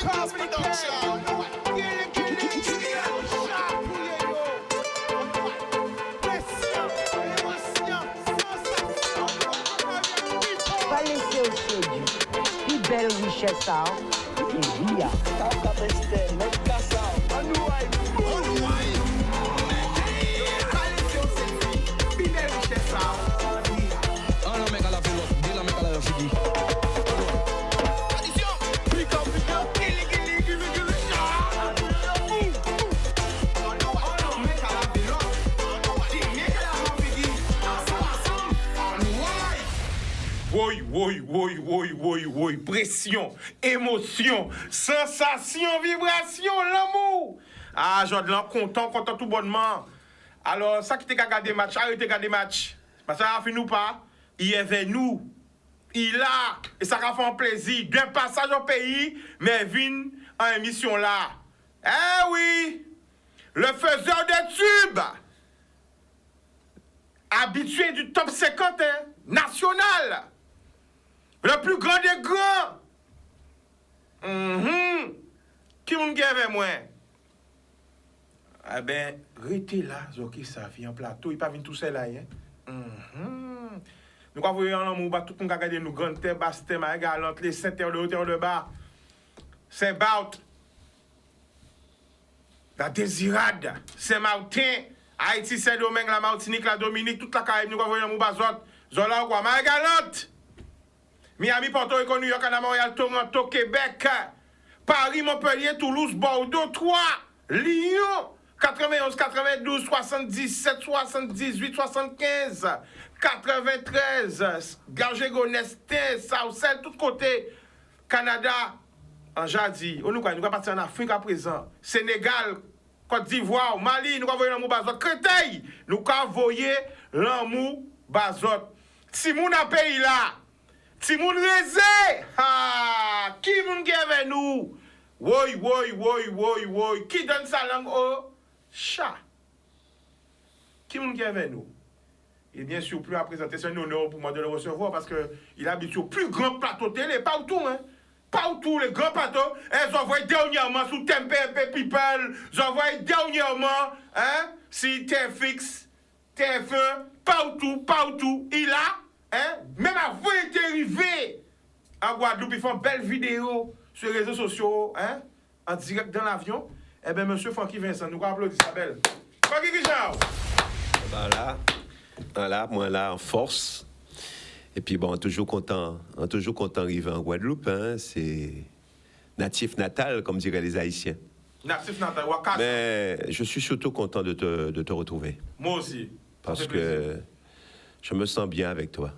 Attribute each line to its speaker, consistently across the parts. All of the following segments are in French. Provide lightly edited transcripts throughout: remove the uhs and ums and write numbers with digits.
Speaker 1: Pas laisser au séduit. Plus belle richesse, et via.
Speaker 2: Oui, pression, émotion, sensation, vibration, l'amour. Ah, Jordan, content tout bonnement. Alors, ça qui t'a gardé match, arrêtez de regarder match. Parce que ça a fini ou pas, il est avec nous. Il a, et ça a fait un plaisir, d'un passage au pays, mais vin en émission là. Eh oui, le faiseur de tubes, habitué du top 50 national. Le plus grand des grands. Qui m'ont dit avec moi? Eh ben, restez là, Zoki, ça vient en plateau. Il pas venir tout seul là. Nous avons vu un homme tout le monde regarder nous grandes terres, basses terres, galante, les 7 heures de hauteur de bas. C'est about. La Désirade, Saint-Martin, Haïti, Saint-Domingue, la Martinique, la Dominique, toute la Caraïbe, nous avons vu un homme bazot. Zola ou quoi? galante. Miami, Porto Rico, New York, Canada, Montréal, Toronto, Québec, Paris, Montpellier, Toulouse, Bordeaux, 3, Lyon, 91, 92, 77, 78, 75, 93, Gargé, Nestin, Saucelle, tout côté, Canada, en Jadi. Nous allons partir en Afrique à présent, Sénégal, Côte d'Ivoire, Mali, nous allons envoyer l'amour bazot, Créteil, nous allons envoyer l'amour bazot. Si mon pays là, si moun reze, qui moun qui avec nous? Oui. Qui donne sa langue au chat? Qui moun qui avec nous? Et bien sûr, plus à présenter, c'est un honneur pour moi de le recevoir parce qu'il habite au plus grand plateau télé, partout, hein? Partout, les grands plateaux. Ils envoient dernièrement sous TMP People, ils envoient dernièrement, hein? Si TFX, TF1, partout, il a. Hein? Même avant d'être arrivé à Guadeloupe, ils font belle vidéo sur les réseaux sociaux, hein? En direct dans l'avion. Eh bien, monsieur Francky Vincent, nous applaudissons sa belle. Francky Guichard!
Speaker 3: Voilà, moi là, en force. Et puis bon, toujours content d'arriver en Guadeloupe, hein? C'est natif natal, comme diraient les Haïtiens.
Speaker 2: Natif natal, Wakasa.
Speaker 3: Mais je suis surtout content de te retrouver.
Speaker 2: Moi aussi.
Speaker 3: Parce que je me sens bien avec toi.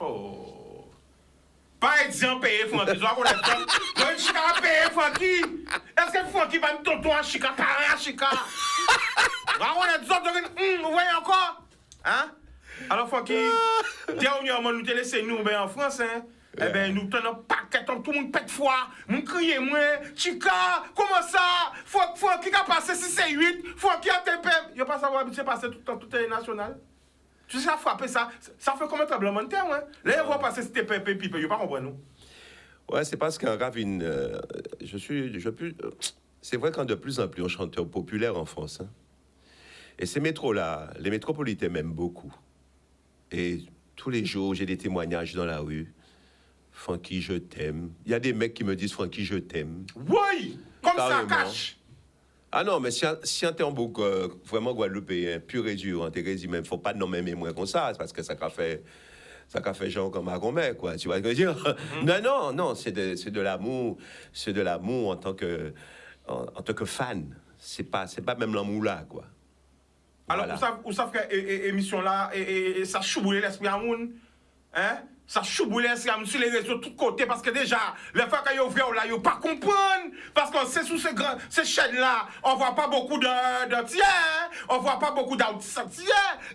Speaker 2: Oh. Pas exemple payé Francky. Je dois connaître ça. Je suis payé Francky. Est-ce que Francky va me tonton à Chica, carré à Chica? Je dois connaître ça. Vous voyez encore? Hein? Alors Francky, dernièrement, nous te laissé nous en France, hein? Eh bien, nous tenons paquet, tout le monde pète foi. Nous crions, moi, Chica, comment ça? Francky a passé 6 et 8. Francky a TP. Il n'y a pas savoir habitué passer tout le temps, tout est national. Tu sais, ça frappe ça fait comme un tremblement de terre, hein? Là, on va passer ce TPP, il ne pas comprendre, nous.
Speaker 3: Ouais, c'est parce qu'en Ravine, c'est vrai qu'en de plus en plus, on chanteur populaire en France. Hein? Et ces métros-là, les métropolitains m'aiment beaucoup. Et tous les jours, j'ai des témoignages dans la rue. Francky, je t'aime. Il y a des mecs qui me disent Francky, je t'aime.
Speaker 2: Oui! Comme
Speaker 3: carrément.
Speaker 2: ça cache!
Speaker 3: Ah non, mais si un Tembouk, vraiment Guadeloupéen, pur et dur, en Thérèse, même, faut pas nommer moins comme ça, parce que ça a fait genre comme un gourmet, quoi. Tu vois ce que je veux dire? Non, c'est de l'amour en tant que fan. C'est pas même l'amour là, quoi.
Speaker 2: Alors,
Speaker 3: voilà.
Speaker 2: vous savez que émission là, et ça choubouille l'esprit à moun, hein? Ça choubouille l'esprit à moun sur les réseaux de tous côtés, parce que déjà, les fois qu'ils ouvrent là, ils ne pas comprendre, parce que c'est sous ces chaînes là, on voit pas beaucoup d'entiers, on voit pas beaucoup d'entiers,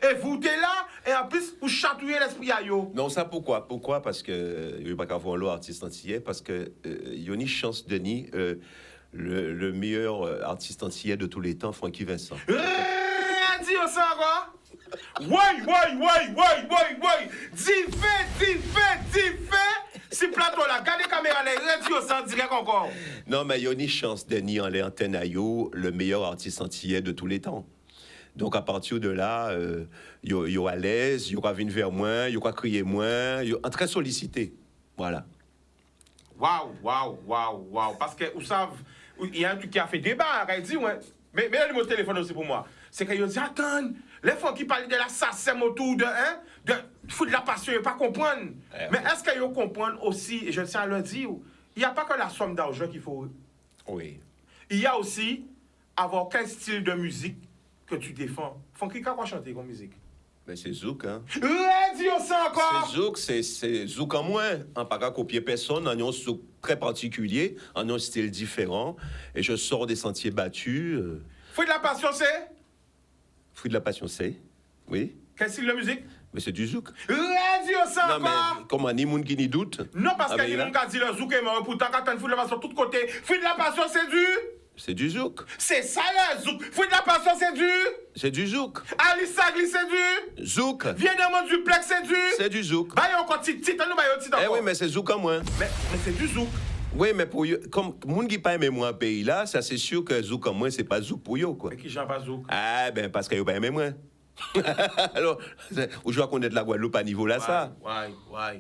Speaker 2: et vous êtes là, et en plus, vous chatouillez l'esprit à yo.
Speaker 3: Non, ça pourquoi? Pourquoi? Parce que il n'y a pas qu'à voir l'autre artiste antillais, parce que il y a une chance, Denis, le meilleur artiste antillais de tous les temps, Francky Vincent.
Speaker 2: Dis ça quoi? Oui. Dis fait. Si plateau là, gardez caméra, les radio sans direct encore.
Speaker 3: Non, mais il y a une chance de nier en l'antenne à yo, le meilleur artiste antillais de tous les temps. Donc, à partir de là, il y a à l'aise, il y aura venir vers moi, il y aura crier moins, il y aura très sollicité. Voilà.
Speaker 2: Waouh. Parce que, vous savez, il y a un truc qui a fait débat, il dit, ouais. Mais le numéro de téléphone aussi pour moi. C'est qu'il dit, attends, les gens qui parlent de l'assassin autour de foot de la passion, ils ne pas comprendre. Mais est-ce qu'ils comprennent aussi, et je tiens à le dire, il n'y a pas que la somme d'argent qu'il faut.
Speaker 3: Oui.
Speaker 2: Il y a aussi avoir quel style de musique que tu défends. Faut qu'il y ait quoi chanter comme musique?
Speaker 3: Mais c'est Zouk, hein.
Speaker 2: Dis-on ça encore!
Speaker 3: C'est Zouk, c'est Zouk en moins. On ne peut pas copier personne, on a un Zouk très particulier, on a un style différent. Et je sors des sentiers battus.
Speaker 2: Fruit de la passion, c'est?
Speaker 3: Fruit de la passion, c'est? Oui.
Speaker 2: Quel style de musique?
Speaker 3: Mais c'est du Zouk.
Speaker 2: Dis-on ça
Speaker 3: Non,
Speaker 2: encore!
Speaker 3: mais comment, ni moun qui n'y doute?
Speaker 2: Non, parce
Speaker 3: Ah,
Speaker 2: que
Speaker 3: ben,
Speaker 2: les
Speaker 3: là.
Speaker 2: gens qui disent le zouk est mort, pourtant, quand tu as une fruit de la passion de tous côtés, fruit de la passion, c'est du?
Speaker 3: C'est du Zouk.
Speaker 2: C'est ça le zouk! Fruit de la passion, c'est du?
Speaker 3: C'est du Zouk.
Speaker 2: Alice Sagli, c'est du?
Speaker 3: Zouk.
Speaker 2: Viens de mon duplex, c'est du?
Speaker 3: C'est du Zouk.
Speaker 2: Bah, il y a encore petit, nous, bah, il y a petit
Speaker 3: Eh
Speaker 2: encore.
Speaker 3: oui, mais c'est Zouk en moins.
Speaker 2: Mais c'est du zouk.
Speaker 3: Oui, mais pour yo, comme moun qui pas aimé moi pays là, ça c'est sûr que Zouk en moins c'est pas Zouk pour yo quoi.
Speaker 2: Mais qui j'en pas zouk?
Speaker 3: Ah ben parce que yo pas aimé moi. Alors, ou je dois connaître la Guadeloupe à niveau là ça.
Speaker 2: Ouais.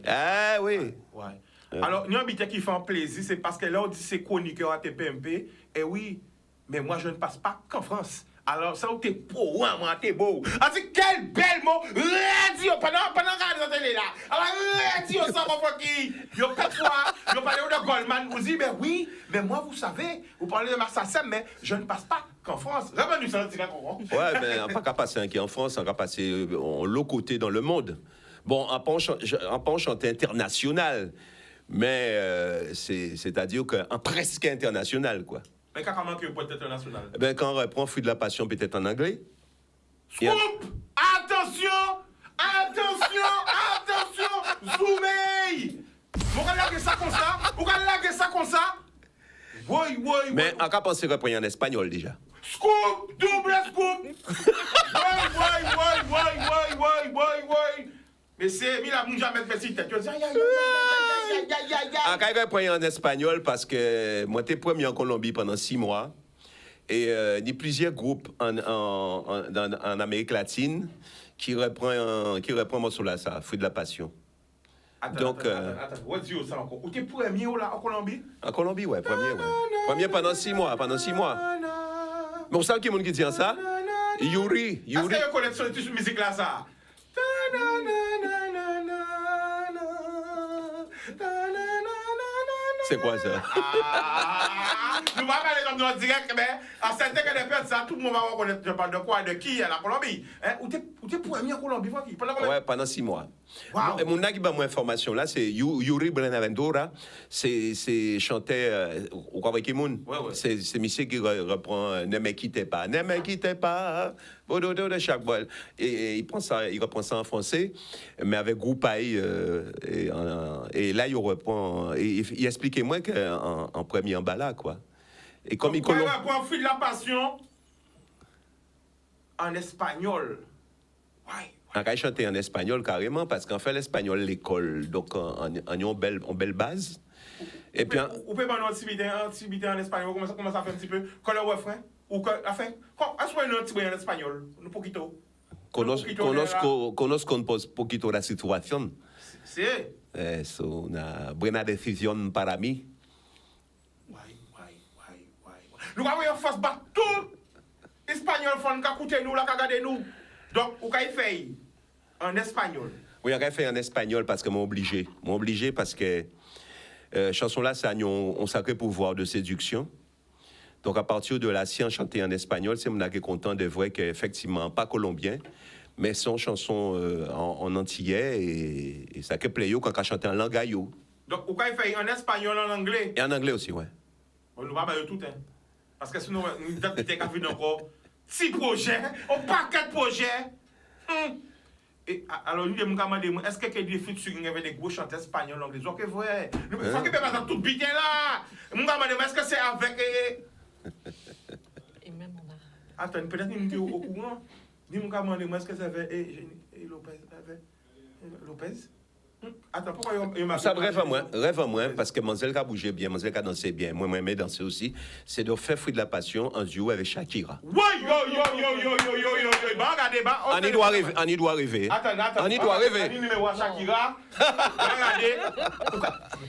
Speaker 3: Ah oui.
Speaker 2: Ouais. Alors, nous, habitants qui font plaisir, c'est parce que là, on dit c'est chroniqueur à TPMP. Et oui, mais moi, je ne passe pas qu'en France. Alors, ça, t'es beau, moi, t'es beau. Ah, c'est quel bel mot! Radio, pendant la télé là. Alors, radio, ça, mon frère qui. Yo, quatre fois, yo parlé de Goldman, vous dites, mais oui, mais moi, vous savez, vous parlez de Marsassem, mais je ne passe pas qu'en France. Ramène-nous ça, c'est comment?
Speaker 3: Ouais, mais on pas qu'à passer un qui en France, on va passer en l'autre côté dans le monde. Bon, on pas chanter international, mais c'est-à-dire qu'un presque international quoi.
Speaker 2: Mais quand on manque un poète international.
Speaker 3: Eh ben quand on reprend Fruit de la passion peut-être en anglais.
Speaker 2: Scoop! Attention! Zoomey! Vous allez laguer ça comme ça? Oui.
Speaker 3: Mais on va penser reprendre en espagnol déjà.
Speaker 2: Scoop! Double scoop! Oui. Mais c'est mis la mouche à mettre petite tête. Tu dis, aïe.
Speaker 3: On va reprendre en espagnol parce que moi j'étais premier en Colombie pendant 6 mois. Et il y a plusieurs groupes en Amérique latine qui reprend mon là, ça, Fruit de la passion.
Speaker 2: Attends, on dit ça encore. Ou t'es premier là en Colombie?
Speaker 3: En Colombie, ouais, premier, ouais. Premier pendant 6 mois, Mais vous savez qui est-ce qui dit ça? Yuri.
Speaker 2: Est-ce que vous connaissez cette musique là, ça?
Speaker 3: C'est quoi ça?
Speaker 2: Nous allons parler comme nous en direct, mais à certaines personnes, ça, tout le monde va reconnaître. Je parle de quoi? De qui? À la Colombie. Où t'es premier en Colombie?
Speaker 3: Ouais, pendant 6 mois.
Speaker 2: Wow.
Speaker 3: Mon qui m'a information là, c'est Yuri Buenaventura. C'est chantait au Kawakimoun.
Speaker 2: Ouais.
Speaker 3: C'est monsieur qui reprend Ne me quittez pas. De chaque bol. Et il reprend ça en français, mais avec Groupaï. Et là, il reprend. Il expliquait moi qu'en premier en bas là, quoi. Et comme il
Speaker 2: colombe. Pour Fruit de la passion en espagnol. Ouais.
Speaker 3: On va chanter en espagnol carrément parce qu'en fait l'espagnol l'école donc en une belle base. Et puis
Speaker 2: vous pouvez pas nous activité en espagnol comment ça fait un petit peu quand le refrain ou que enfin est-ce qu'on a un petit peu en espagnol un poquito.
Speaker 3: Conozco un poquito la situación.
Speaker 2: Sí.
Speaker 3: Es una buena decisión para mí.
Speaker 2: Nous avons face battre tout espagnol font qu'à écouter nous là qu'à regarder nous. Donc ou qu'à faire en espagnol.
Speaker 3: Oui, on a fait en espagnol parce que m'ont obligé parce que chanson là ça a un sacré pouvoir de séduction. Donc à partir de là si on chantait en espagnol, c'est mon qui content de voir qu'effectivement pas colombien mais son chanson en antillais et ça que plaît quand on chantait en langayo.
Speaker 2: Donc ou qu'à faire en espagnol en anglais.
Speaker 3: Et en anglais aussi, ouais.
Speaker 2: On nous va pas tout hein. Parce que sinon, nous avons peut-être encore 6 projets, un paquet de projets. Et alors, nous avons demandé, est-ce qu'il y a des futurs qui ont des gros chanteurs espagnols, anglais? Ok, vrai. Il faut que pas tout bien là. Nous avons demandé, est-ce que c'est avec.
Speaker 4: Et même on a.
Speaker 2: Attends, peut-être que nous sommes au courant. Nous avons demandé, est-ce que c'est avec Lopez? Attends, pourquoi il m'a
Speaker 3: Ça rêve à moi, parce que Manzel a bougé bien, Manzel a dansé bien, moi, j'aimais danser aussi. C'est de faire Fruit de la Passion en duo avec Shakira.
Speaker 2: Oui, yo. Bah, regardez, bah.
Speaker 3: On y doit rêver.
Speaker 2: Attends.
Speaker 3: On y doit rêver.
Speaker 2: On y numéro à Shakira. Regardez.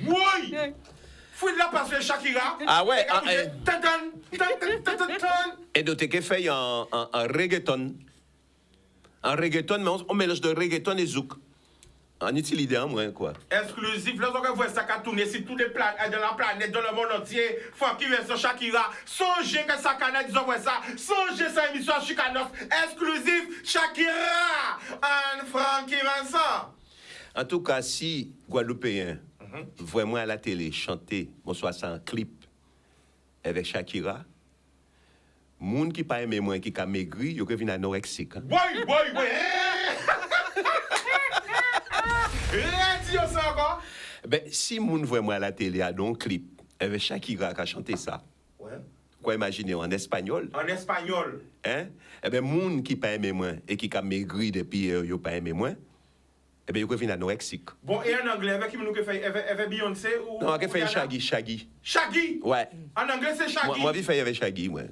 Speaker 2: Oui. Fruit de la Passion Shakira.
Speaker 3: Ah ouais.
Speaker 2: Tan.
Speaker 3: Et de te fait en reggaeton. En reggaeton, mais on mélange de reggaeton et zouk. En utilité en moins, quoi.
Speaker 2: Exclusif, lorsqu'on voit ça qui a tourné sur toutes les planètes, dans la planète, dans le monde entier, Funky version Shakira, songez que ça canette, ils envoient ça, songez ça émission Chicanos, exclusif Shakira, and Frankie Vincent.
Speaker 3: En tout cas, si Guadeloupéen, vraiment à la télé, chanter, bonsoir, ça en clip, avec Shakira, moun qui pas aimé moi, qui a maigri, il peut venir anorexique.
Speaker 2: Oui. Dis ça encore.
Speaker 3: Ben, si moun vraiment à la télé a un clip, avec Shakira qui a chanté ça,
Speaker 2: Ouais.
Speaker 3: quoi imaginer en espagnol,
Speaker 2: En espagnol.
Speaker 3: hein? Eh ben, moun qui pas aimé moi et qui a maigri depuis yo pas aimé moi, eh ben, il peut venir anorexique.
Speaker 2: Bon, et en anglais, avec qui nous fait avec Beyoncé ou.
Speaker 3: Non, qui fait
Speaker 2: Rihanna?
Speaker 3: Shaggy.
Speaker 2: Shaggy.
Speaker 3: Ouais.
Speaker 2: En anglais, c'est Shaggy.
Speaker 3: Moi, je fait avec Shaggy, ouais.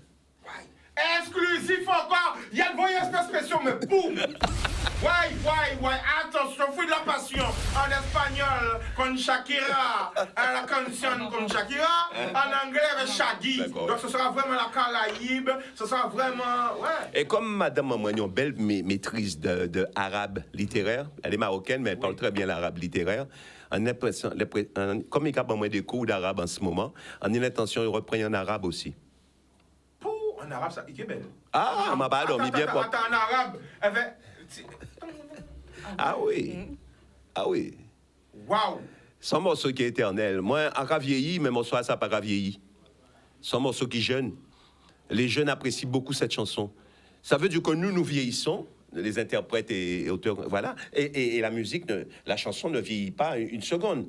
Speaker 2: Exclusif encore. Il y a une voyage spécial, mais boum. Ouais. Attention, Fruit de la Passion en espagnol con Shakira, la canción con Shakira, en anglais avec Shaggy. Donc ce sera vraiment la Caraïbe, ce sera vraiment, ouais.
Speaker 3: Et comme Madame Maman a une belle maîtrise de arabe littéraire, elle est marocaine, mais elle parle très bien l'arabe littéraire. Comme il y a pas moins de cours d'arabe en ce moment, on a l'intention de reprendre en arabe aussi.
Speaker 2: En arabe, ça, il est belle.
Speaker 3: Ah, ma pas dormi bien pour.
Speaker 2: Attends, en arabe, avec.
Speaker 3: Ah oui.
Speaker 2: Waouh.
Speaker 3: Son morceau qui est éternel. Moi, en vieilli, mais mon soir, ça n'a pas vieilli. Son morceau qui est jeune. Les jeunes apprécient beaucoup cette chanson. Ça veut dire que nous vieillissons, les interprètes et auteurs, voilà. Et la musique, la chanson ne vieillit pas une seconde.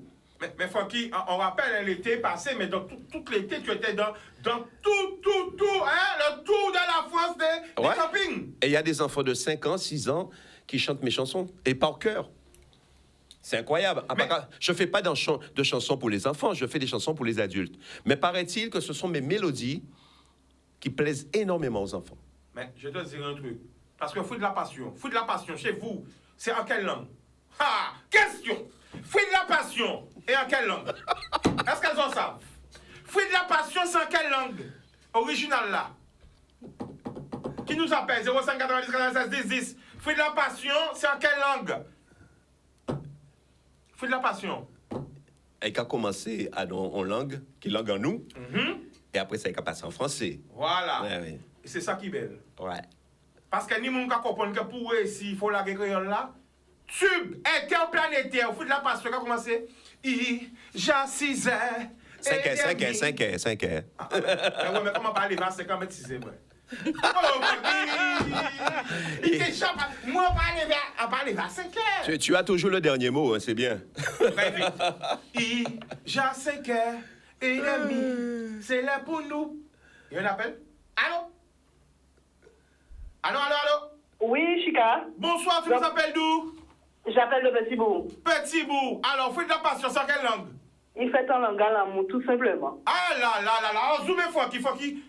Speaker 2: Mais Funky, on rappelle l'été passé, mais dans tout l'été, tu étais dans tout, le tour de la France des campings.
Speaker 3: Et il y a des enfants de 5 ans, 6 ans qui chantent mes chansons, et par cœur. C'est incroyable. Je ne fais pas de chansons pour les enfants, je fais des chansons pour les adultes. Mais paraît-il que ce sont mes mélodies qui plaisent énormément aux enfants.
Speaker 2: Mais je te dire un truc. Parce que Fruit de la Passion, chez vous, c'est en quelle langue? Ah, question! Fruit de la Passion, et en quelle langue? Est-ce qu'elles en savent? Fruit de la Passion, c'est en quelle langue? Original là. Qui nous appelle? 05 90 96 10 10. Fruit de la Passion, c'est en quelle langue? Fruit de la Passion.
Speaker 3: Et qui a commencé en langue, qui langue en nous, et après ça, il a passé en français.
Speaker 2: Voilà.
Speaker 3: Ouais.
Speaker 2: Et c'est ça qui est belle.
Speaker 3: Ouais.
Speaker 2: Parce que ni moun ka comprendre que pour réussir, il faut la créole là. Tube, interplanétaire, Fruit de la Passion, qui a commencé. J'assisais.
Speaker 3: 5 heures.
Speaker 2: Mais comment parler vers 5 ans, mais 6 heures, moi, on parle vers 5 heures.
Speaker 3: Tu as toujours le dernier mot, hein, c'est bien.
Speaker 2: J'ai 5 heures et demi, c'est là pour nous. Il y a un appel? Allô? Allô?
Speaker 4: Oui, Chica.
Speaker 2: Bonsoir, tu nous appelles d'où?
Speaker 4: J'appelle le Petit Bourg.
Speaker 2: Petit Bourg. Alors, Fruit de la Passion, c'est en quelle langue?
Speaker 4: Il fait en langue à l'amour, tout simplement.
Speaker 2: Ah là. Oh, zoomez, Funky.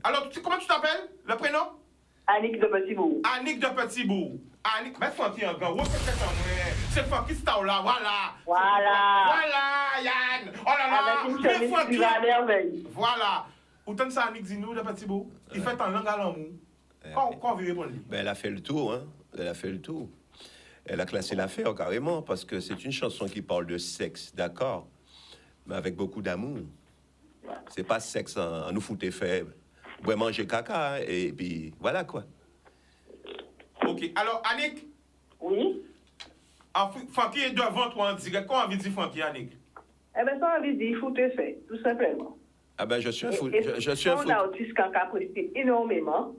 Speaker 2: Alors, comment tu t'appelles? Le prénom?
Speaker 4: Annick de Petit Bourg.
Speaker 2: Annick de Petit Bourg. Annick, mais Funky encore. C'est Funky Star là, voilà. Voilà, Yann. Oh là là.
Speaker 4: Avec une chemise qui va à merveille.
Speaker 2: Voilà. Autant ça, Annick Zinou de Petit Bourg. Il fait en langue à l'amour. Quand vous répondez?
Speaker 3: Ben, elle a fait le tour, hein. Elle a classé l'affaire carrément, parce que c'est une chanson qui parle de sexe, d'accord, mais avec beaucoup d'amour. C'est pas sexe en nous foutre faible. Ouais, manger caca, hein, et puis voilà quoi.
Speaker 2: Ok, alors Annick?
Speaker 4: Oui?
Speaker 2: Funky est devant toi en direct. Comment on dit Funky, Annick?
Speaker 4: Eh bien, ça veut dire foot fait, tout simplement.
Speaker 3: Ah ben, je suis un foot.
Speaker 4: Je suis un foot. On a autiste qui a apprécié énormément.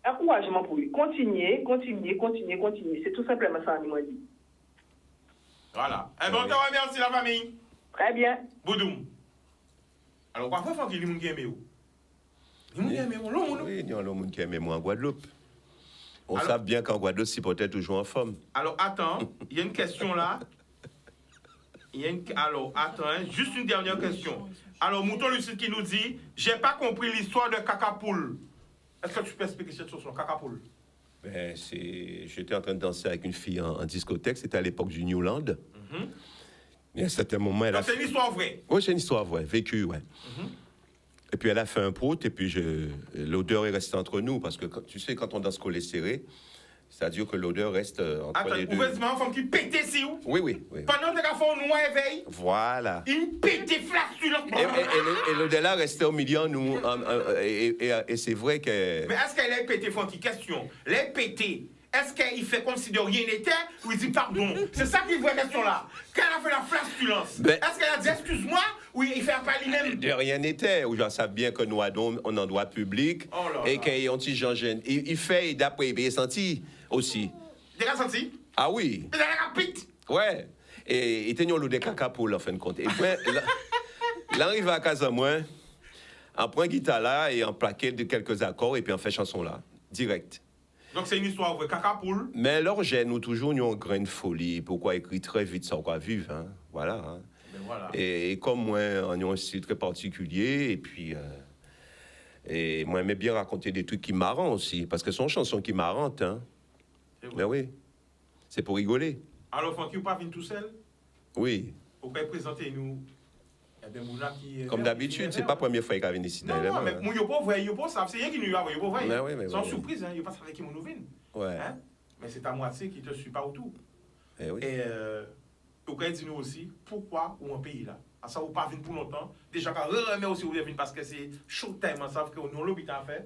Speaker 4: Encouragement pour lui. Continuez. C'est tout simplement ça, on m'a dit.
Speaker 2: Voilà. Eh bien, on te remercie, la famille.
Speaker 4: Très bien.
Speaker 2: Boudoum. Alors, parfois, il faut qu'il y ait des gens qui aiment.
Speaker 3: Oui, il y a des gens qui aiment moi en Guadeloupe. On
Speaker 2: Alors-
Speaker 3: sait bien qu'en Guadeloupe, si peut-être toujours en forme.
Speaker 2: Alors, attends, il y a une question là. Alors, attends, hein, juste une dernière question. Alors, Mouton Lucide qui nous dit, j'ai pas compris l'histoire de Cacapoule. Est-ce que tu peux expliquer cette chanson, Cacapoule?
Speaker 3: Ben, j'étais en train de danser avec une fille en discothèque, c'était à l'époque du Newland. Et à un certain moment, elle a
Speaker 2: Donc, c'est une histoire vraie.
Speaker 3: Oui, c'est une histoire vraie, vécue, ouais. Et puis elle a fait un prout, et puis l'odeur est restée entre nous, parce que tu sais, quand on danse collé serré, c'est-à-dire que l'odeur reste entre
Speaker 2: Attends,
Speaker 3: les deux.
Speaker 2: ouvertement, une femme qui pétait si où?
Speaker 3: Oui, oui, oui.
Speaker 2: Pendant que les gars font noir éveil,
Speaker 3: Voilà.
Speaker 2: il pétait flatulence.
Speaker 3: Et l'odeur-là restait au milieu, nous. Et c'est vrai que...
Speaker 2: Mais est-ce qu'elle a pété, Francky? Question. Elle pété. Est-ce qu'il fait comme si de rien n'était ou il dit pardon? C'est ça qui est une vraie question là. Quand elle a fait la flatulence,
Speaker 3: Ben-
Speaker 2: est-ce qu'elle a dit excuse-moi ou il fait pas lui-même?
Speaker 3: De rien n'était, ou j'en sais bien que nous avons on en droit public,
Speaker 2: Oh là
Speaker 3: et
Speaker 2: là.
Speaker 3: qu'il ont petit Jean Jean. Il fait, d'après, il est senti aussi.
Speaker 2: T'as pas senti?
Speaker 3: Ah oui,
Speaker 2: Mais elle a pite.
Speaker 3: ouais. Et il était l'eau de caca pour en fin de compte. Et puis, là, arrive à Casamouin, on prend guitare là, et on plaquait de quelques accords, et puis on fait chanson là, direct.
Speaker 2: Donc c'est une histoire vraie. Cacapoule.
Speaker 3: Mais l'origine, nous toujours, nous, on grain de folie. Pourquoi écrire très vite sans quoi vivre, hein? Voilà. Hein.
Speaker 2: Ben voilà.
Speaker 3: Et comme moi, on a un style très particulier, et puis... et moi, j'aimais bien raconter des trucs qui marrant aussi, parce que ce sont des chansons qui marrantes, hein.
Speaker 2: C'est vrai.
Speaker 3: Mais oui, c'est pour rigoler.
Speaker 2: Alors Francky, ou pas venir tout seul?
Speaker 3: Oui,
Speaker 2: Vous pouvez présenter nous. Eh bien, Mouna qui.
Speaker 3: comme d'habitude, c'est pas la première fois qu'il vient ici.
Speaker 2: Non, non, mais mon yopo vrai, yopo savent, c'est rien qui nous a, yopo vrai.
Speaker 3: Mais oui, mais
Speaker 2: Sans
Speaker 3: oui.
Speaker 2: surprise, hein, yopo pas avec qui nous vient.
Speaker 3: Ouais.
Speaker 2: Hein? Mais c'est à moitié qui te suit pas autour.
Speaker 3: Eh oui.
Speaker 2: Et vous pouvez dire nous aussi pourquoi ou un pays là. À ça, vous pas venir pour longtemps. Déjà, quand vous remet aussi, vous venir parce que c'est chaud time, on savent que nous l'hôpital à faire.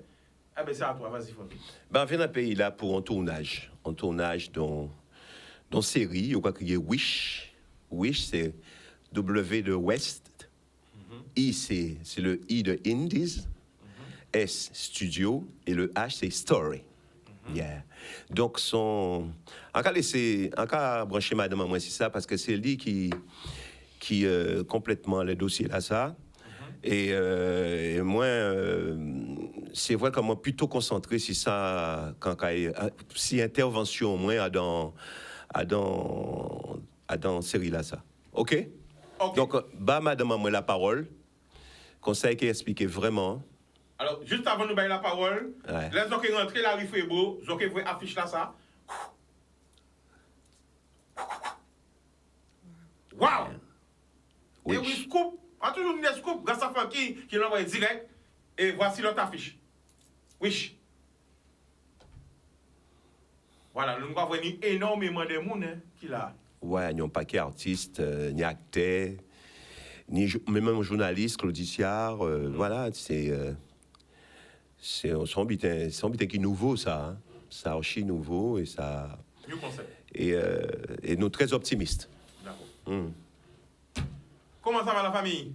Speaker 2: Eh bien, c'est à toi, vas-y, Francky.
Speaker 3: Ben, on vient d'un pays là pour un tournage. Un tournage dans série, on va crier Wish. Wish, c'est W de West. I, c'est le I de Indies. S, Studio. Et le H, c'est Story. Yeah. Donc, on va brancher madame à moi, c'est ça, parce que c'est lui qui complètement le dossier là, ça. Et moi, c'est vrai que moi, plutôt concentré sur ça, si intervention, moi, dans série là, ça. OK?
Speaker 2: Ok.
Speaker 3: Donc, madame à moi la parole. Conseil qui explique vraiment.
Speaker 2: Alors, juste avant de nous bailler la parole,
Speaker 3: Ouais.
Speaker 2: les gens qui rentrent, la rue Frébo, les gens qui voient affiche là, ça. Waouh!
Speaker 3: Oui.
Speaker 2: Et oui, scoop. On a toujours des scoops grâce à Francky qui l'envoie direct. Et voici l'autre affiche. Wish. Voilà, nous avons vu énormément de monde hein, qui l'a.
Speaker 3: Ouais, il y a un paquet d'artistes, ni acteurs, même journalistes, Claudiciard, voilà, c'est un bitin qui est nouveau, ça. Hein. C'est archi nouveau et ça.
Speaker 2: New concept.
Speaker 3: Et nous très optimistes.
Speaker 2: D'accord. Comment ça va la famille?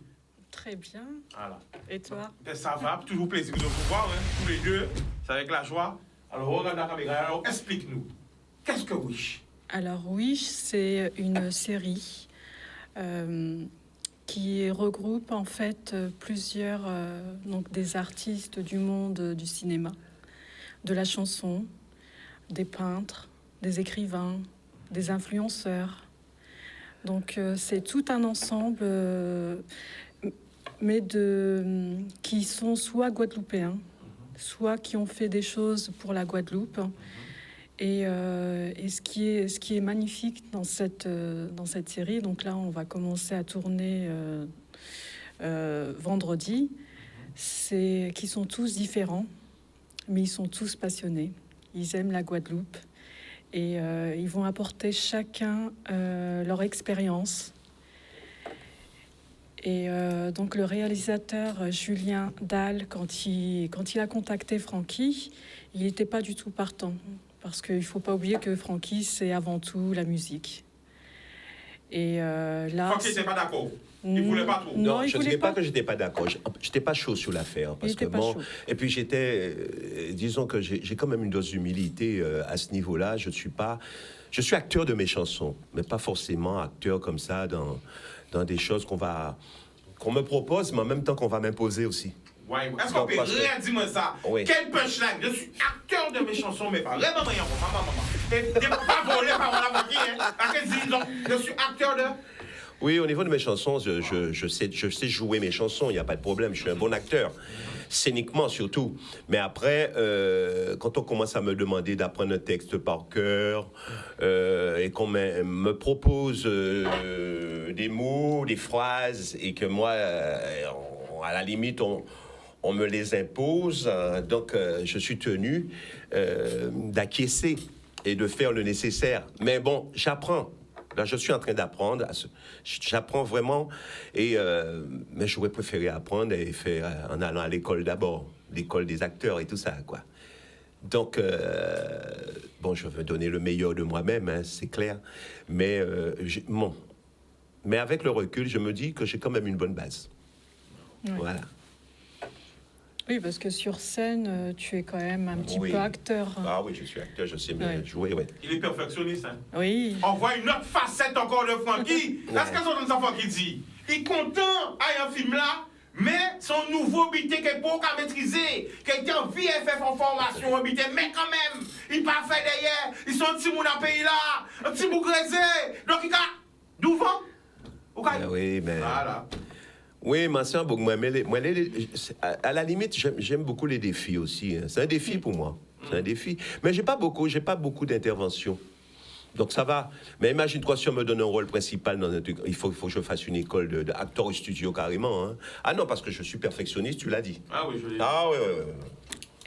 Speaker 5: Très bien.
Speaker 2: Voilà.
Speaker 5: Et toi?
Speaker 2: Ben, ça va, toujours plaisir de vous voir, hein, tous les deux. C'est avec la joie. Alors, regarde la caméra, alors explique-nous. Qu'est-ce que Wish?
Speaker 5: Alors Wish, c'est une série qui regroupe en fait plusieurs donc des artistes du monde du cinéma, de la chanson, des peintres, des écrivains, des influenceurs. Donc c'est tout un ensemble, mais qui sont soit guadeloupéens, soit qui ont fait des choses pour la Guadeloupe. Et ce qui est magnifique dans cette série, donc là on va commencer à tourner vendredi, c'est qu'ils sont tous différents, mais ils sont tous passionnés. Ils aiment la Guadeloupe et ils vont apporter chacun leur expérience. Et donc le réalisateur Julien Dalle, quand il a contacté Francky, il n'était pas du tout partant. Parce qu'il ne faut pas oublier que Francky, c'est avant tout la musique. Et là...
Speaker 2: Francky n'était pas d'accord. Il ne voulait pas trop.
Speaker 5: Non, il
Speaker 3: je ne
Speaker 5: voulait
Speaker 3: dirais pas
Speaker 5: pas.
Speaker 3: que j'étais pas d'accord. J'étais pas chaud sur l'affaire. Parce
Speaker 5: Il était
Speaker 3: que
Speaker 5: pas
Speaker 3: bon,
Speaker 5: chaud.
Speaker 3: et puis j'étais, disons que j'ai quand même une dose d'humilité à ce niveau-là. Je suis acteur de mes chansons, mais pas forcément acteur comme ça dans des choses qu'on me propose, mais en même temps qu'on va m'imposer aussi.
Speaker 2: Ouais, est-ce qu'on peut
Speaker 3: parce que-
Speaker 2: rien dire ça?
Speaker 3: Oui.
Speaker 2: Quel punchline? Je suis acteur de mes chansons, mais pas vraiment rien. Maman. Et pas volé par la voiture, hein. À quel disons, je suis acteur de.
Speaker 3: Oui, au niveau de mes chansons, je sais jouer mes chansons, il n'y a pas de problème, je suis un bon acteur. Scéniquement surtout. Mais après, quand on commence à me demander d'apprendre un texte par cœur et qu'on me propose des mots, des phrases, et que moi, à la limite, on me les impose, donc je suis tenu d'acquiescer et de faire le nécessaire. Mais bon, j'apprends. Là, je suis en train d'apprendre. J'apprends vraiment. Mais j'aurais préféré apprendre et faire en allant à l'école d'abord. L'école des acteurs et tout ça, quoi. Donc, bon, je veux donner le meilleur de moi-même, hein, c'est clair. Mais, mais avec le recul, je me dis que j'ai quand même une bonne base.
Speaker 5: Oui.
Speaker 3: Voilà.
Speaker 5: Oui, parce que sur scène, tu es quand même un petit
Speaker 3: Oui.
Speaker 5: peu acteur.
Speaker 3: Ah oui, je suis acteur, je sais bien
Speaker 5: Ouais.
Speaker 3: jouer, ouais.
Speaker 2: Il est perfectionniste, hein.
Speaker 5: Oui.
Speaker 2: On voit une autre facette encore de Francky. Est-ce que c'est ça Francky dit? Il est content à un film là, mais son nouveau bité qu'il pour qu'à maîtriser, qu'il a envie de faire en formation, bité, mais quand même, il pas fait derrière. Ils sont un petit monde dans le pays là, un petit bout grisé. Donc il a d'ouvant.
Speaker 3: Ah oui, mais...
Speaker 2: Voilà.
Speaker 3: Oui, mais c'est un beau... à la limite, j'aime beaucoup les défis aussi. Hein. C'est un défi pour moi. C'est un défi. Mais j'ai pas beaucoup d'interventions. Donc ça va. Mais imagine-toi si on me donne un rôle principal dans un truc. Il faut que je fasse une école d'acteur au studio carrément. Hein. Ah non, parce que je suis perfectionniste, tu l'as dit.
Speaker 2: Ah oui, je l'ai dit.
Speaker 3: Ah oui.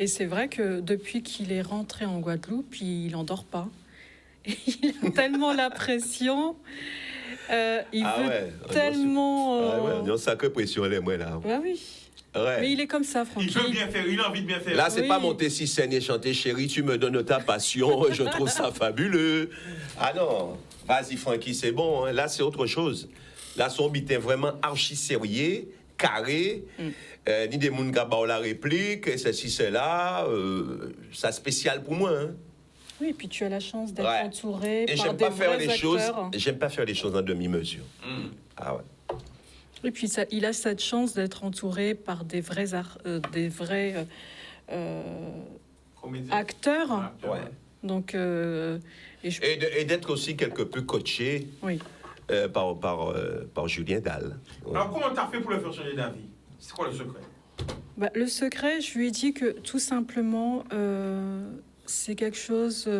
Speaker 5: Et c'est vrai que depuis qu'il est rentré en Guadeloupe, il n'endort pas. Il a tellement la pression. Il veut tellement...
Speaker 3: Ah ouais, on est en sacrée pression, elle est moi là.
Speaker 5: Ouais, oui.
Speaker 3: Ouais.
Speaker 5: Mais il est comme ça,
Speaker 2: Il
Speaker 5: Francky.
Speaker 2: veut bien faire, il a envie de bien faire.
Speaker 3: Là, c'est
Speaker 5: Oui.
Speaker 3: pas monter sur scène et chanter chérie, tu me donnes ta passion, je trouve ça fabuleux. Ah non, vas-y Francky, c'est bon, hein. Là c'est autre chose. Là son beat est vraiment archi sérieux, carré, ni des moun qui ont la réplique, ceci, cela, ça spécial pour moi. Hein.
Speaker 5: Oui, puis tu as la chance d'être
Speaker 3: Ouais.
Speaker 5: entouré
Speaker 3: Et
Speaker 5: par
Speaker 3: j'aime
Speaker 5: des
Speaker 3: pas faire
Speaker 5: vrais
Speaker 3: les choses,
Speaker 5: acteurs.
Speaker 3: j'aime pas faire les choses en demi-mesure. Ah ouais.
Speaker 5: Et puis ça, il a cette chance d'être entouré par des vrais,
Speaker 2: Comédien.
Speaker 5: acteurs.
Speaker 2: Acteur,
Speaker 3: Ouais.
Speaker 5: Donc,
Speaker 3: Et d'être aussi quelque peu coaché
Speaker 5: oui.
Speaker 3: par Julien Dalle. Ouais.
Speaker 2: Alors comment t'as fait pour le faire changer d'avis? C'est quoi le secret?
Speaker 5: Bah, le secret, je lui ai dit que tout simplement, c'est quelque chose.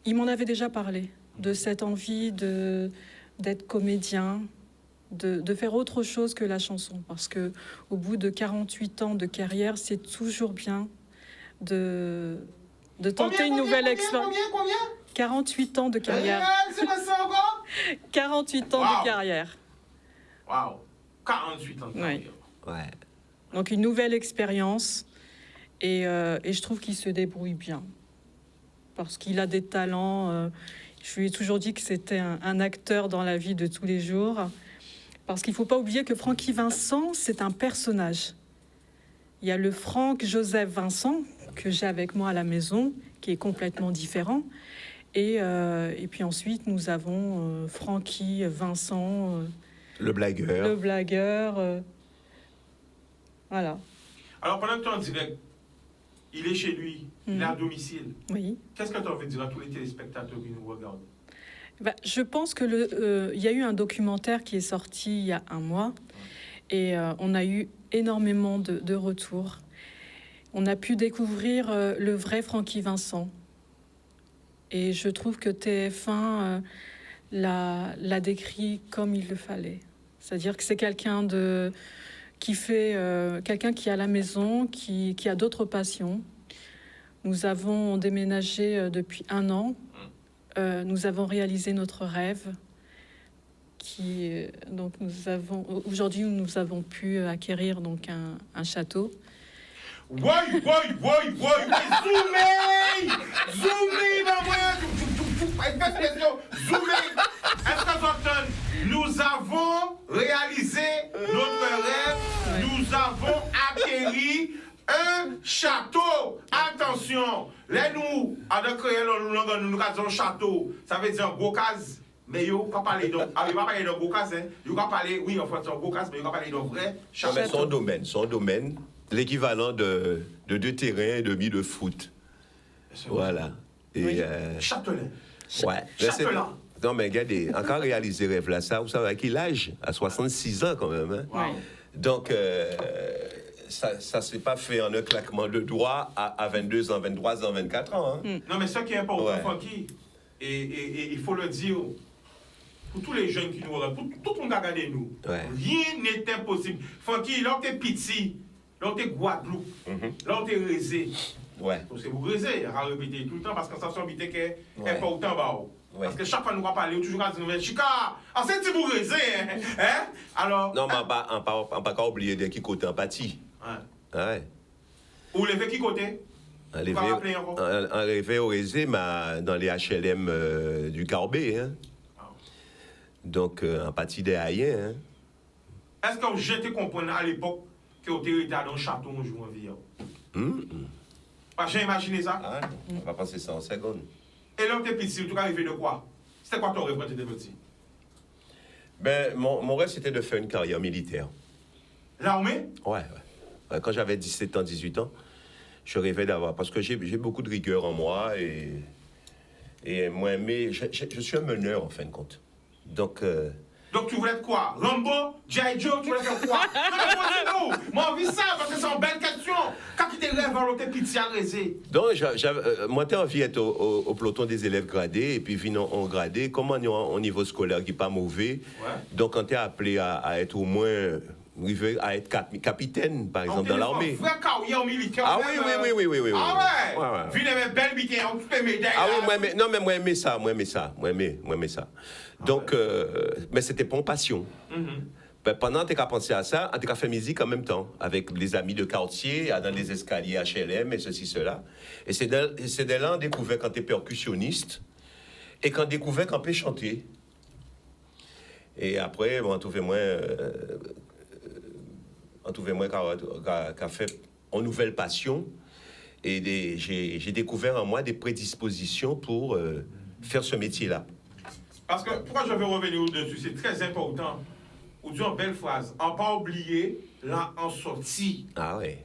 Speaker 5: Il m'en avait déjà parlé de cette envie d'être comédien, de faire autre chose que la chanson, parce que au bout de 48 ans de carrière, c'est toujours bien de tenter une nouvelle expérience.
Speaker 2: Combien
Speaker 5: 48 ans de carrière.
Speaker 2: C'est pas ça encore?
Speaker 5: 48 ans
Speaker 2: Wow.
Speaker 5: de carrière.
Speaker 2: Waouh! 48 ans de
Speaker 5: Oui.
Speaker 2: carrière.
Speaker 3: Ouais.
Speaker 5: Donc une nouvelle expérience. Et je trouve qu'il se débrouille bien. Parce qu'il a des talents. Je lui ai toujours dit que c'était un acteur dans la vie de tous les jours. Parce qu'il ne faut pas oublier que Francky Vincent, c'est un personnage. Il y a le Franck Joseph Vincent, que j'ai avec moi à la maison, qui est complètement différent. Et puis ensuite, nous avons Francky Vincent,
Speaker 3: Le blagueur.
Speaker 5: le blagueur. Voilà.
Speaker 2: Alors pendant que tu es en direct, il est chez lui, il est à domicile.
Speaker 5: Oui.
Speaker 2: Qu'est-ce que tu as envie de dire à tous les téléspectateurs qui nous regardent?
Speaker 5: Bah, je pense que il y a eu un documentaire qui est sorti il y a un mois et on a eu énormément de retours. On a pu découvrir le vrai Francky Vincent. Et je trouve que TF1 l'a décrit comme il le fallait. C'est-à-dire que c'est quelqu'un qui fait quelqu'un qui est à la maison, qui a d'autres passions. Nous avons déménagé depuis 1 an. Nous avons réalisé notre rêve. Donc aujourd'hui, nous avons pu acquérir donc un château.
Speaker 2: Zoomé! Zoomé, ma voix! Zoomé! Est-ce que j'entends? Nous avons réalisé notre rêve. Nous avons acquéri un château. Attention! Là, nous, avec créer nous avons un château. Ça veut dire un beau case. Mais il va parler de Gokaz, il va parler, oui, en fait, c'est un Gokaz, mais il va parler de vrai
Speaker 3: Non,
Speaker 2: château.
Speaker 3: mais son domaine, l'équivalent de 2 terrains et demi de foot. Voilà. Et,
Speaker 5: Oui.
Speaker 2: Châtelain.
Speaker 3: ouais. Mais c'est-
Speaker 2: Châtelain.
Speaker 3: Non, mais regardez, encore réaliser rêve là, ça, vous savez à quel âge? À 66 ans quand même. Hein?
Speaker 2: Wow.
Speaker 5: Ouais.
Speaker 3: Donc, ça ne s'est pas fait en un claquement de doigts à 22 ans, 23 ans, 24 ans. Hein?
Speaker 2: Non, mais ce qui est important,
Speaker 3: Ouais.
Speaker 2: Funky, et il faut le dire, pour tous les jeunes qui nous regardent, pour tout le monde qui a regardé nous,
Speaker 3: Ouais.
Speaker 2: rien n'est impossible. Funky, là où t'es petit, là où t'es Guadeloupe, là où t'es Rézé,
Speaker 3: Ouais.
Speaker 2: donc c'est vous Rézé, à répéter tout le temps parce que ça s'habite qui est
Speaker 3: Ouais.
Speaker 2: important. Bah,
Speaker 3: Ouais.
Speaker 2: Parce que chaque fois que nous va parler, toujours à dire, Chica, ah, c'est petit vous Rézé, hein? Alors,
Speaker 3: Non, mais on pas oublier de qui côté empathie.
Speaker 2: ouais.
Speaker 3: Ouais.
Speaker 2: Vous levez qui côté? Vous pouvez rappeler encore?
Speaker 3: Enlevé au Rézé, dans les HLM du Carbet. Hein? Donc, empathie des Haïens. Hein?
Speaker 2: Est-ce que vous jetez comprendre à l'époque que vous étiez dans un château un jour en vie? J'ai imaginé ça.
Speaker 3: Ah, non, on va passer ça en seconde.
Speaker 2: Et là, t'es petit, tu es arrivé de quoi? C'était quoi ton rêve quand tu étais petit?
Speaker 3: Ben, mon rêve, c'était de faire une carrière militaire.
Speaker 2: L'armée?
Speaker 3: Ouais. Ouais, quand j'avais 17 ans, 18 ans, je rêvais d'avoir... Parce que j'ai beaucoup de rigueur en moi et moi, mais je suis un meneur, en fin de compte. Donc...
Speaker 2: Donc tu voulais être quoi? Rambo? G.I. Joe? Tu voulais faire quoi? Non, moi, envie ça, parce que c'est une belle question. Quand tu t'es rêvé, alors t'es petit à raiser.
Speaker 3: Donc, moi, j'ai envie d'être au peloton des élèves gradés, et puis, venant en gradé, comme on est au niveau scolaire qui n'est pas mauvais,
Speaker 2: Ouais.
Speaker 3: donc quand tu es appelé à être au moins, à être capitaine, par exemple, dans l'armée.
Speaker 2: Vrai carrière militaire.
Speaker 3: Ah
Speaker 2: même,
Speaker 3: oui.
Speaker 2: Ah ouais?
Speaker 3: Ouais.
Speaker 2: Vu les belles bikini, toutes les médailles.
Speaker 3: Ah oui,
Speaker 2: là.
Speaker 3: moi, aimé ça. Donc, mais c'était pas une passion. Ben, pendant que tu as pensé à ça, tu as fait musique en même temps, avec les amis de quartier, dans les escaliers HLM et ceci, cela. Et c'est de là qu'on découvert quand tu es percussionniste et qu'on découvert qu'on peut chanter. Et après, bon, on trouvait moins qu'a fait une nouvelle passion. Et j'ai découvert en moi des prédispositions pour faire ce métier-là.
Speaker 2: Parce que, pourquoi je veux revenir dessus, c'est très important. Ou disons, belle phrase, on pas oublier là en sortie.
Speaker 3: Ah ouais.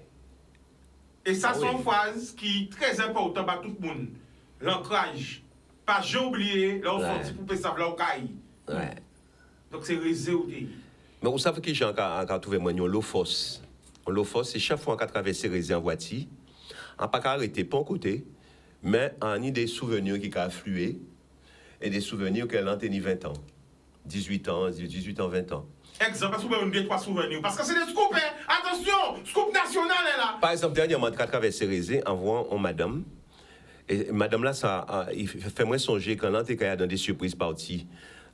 Speaker 2: Et ça,
Speaker 3: Ah
Speaker 2: c'est
Speaker 3: oui.
Speaker 2: une phrase qui est très importante pour tout le monde. L'ancrage. Pas j'ai oublié, là on
Speaker 3: Ouais.
Speaker 2: sortit pour savoir là où caille.
Speaker 3: Ouais.
Speaker 2: Donc c'est réseau où t'es.
Speaker 3: Mais vous savez que j'ai encore trouvé moi une Lofos. Lofos, c'est chaque fois qu'on traverse les en voiture, on n'a pas arrêté pas un côté, mais on a des souvenirs qui ont afflué et des souvenirs qu'elle a tenu 20 ans. 18 ans, 20 ans.
Speaker 2: Exemple, est-ce que vous avez deux, trois souvenirs? Parce que c'est des scoops, hein? Attention! Scoop national est là!
Speaker 3: Par exemple, dernièrement, on a traversé les en voyant une madame. Et madame là, il fait moi songer quand on était dans des surprises parties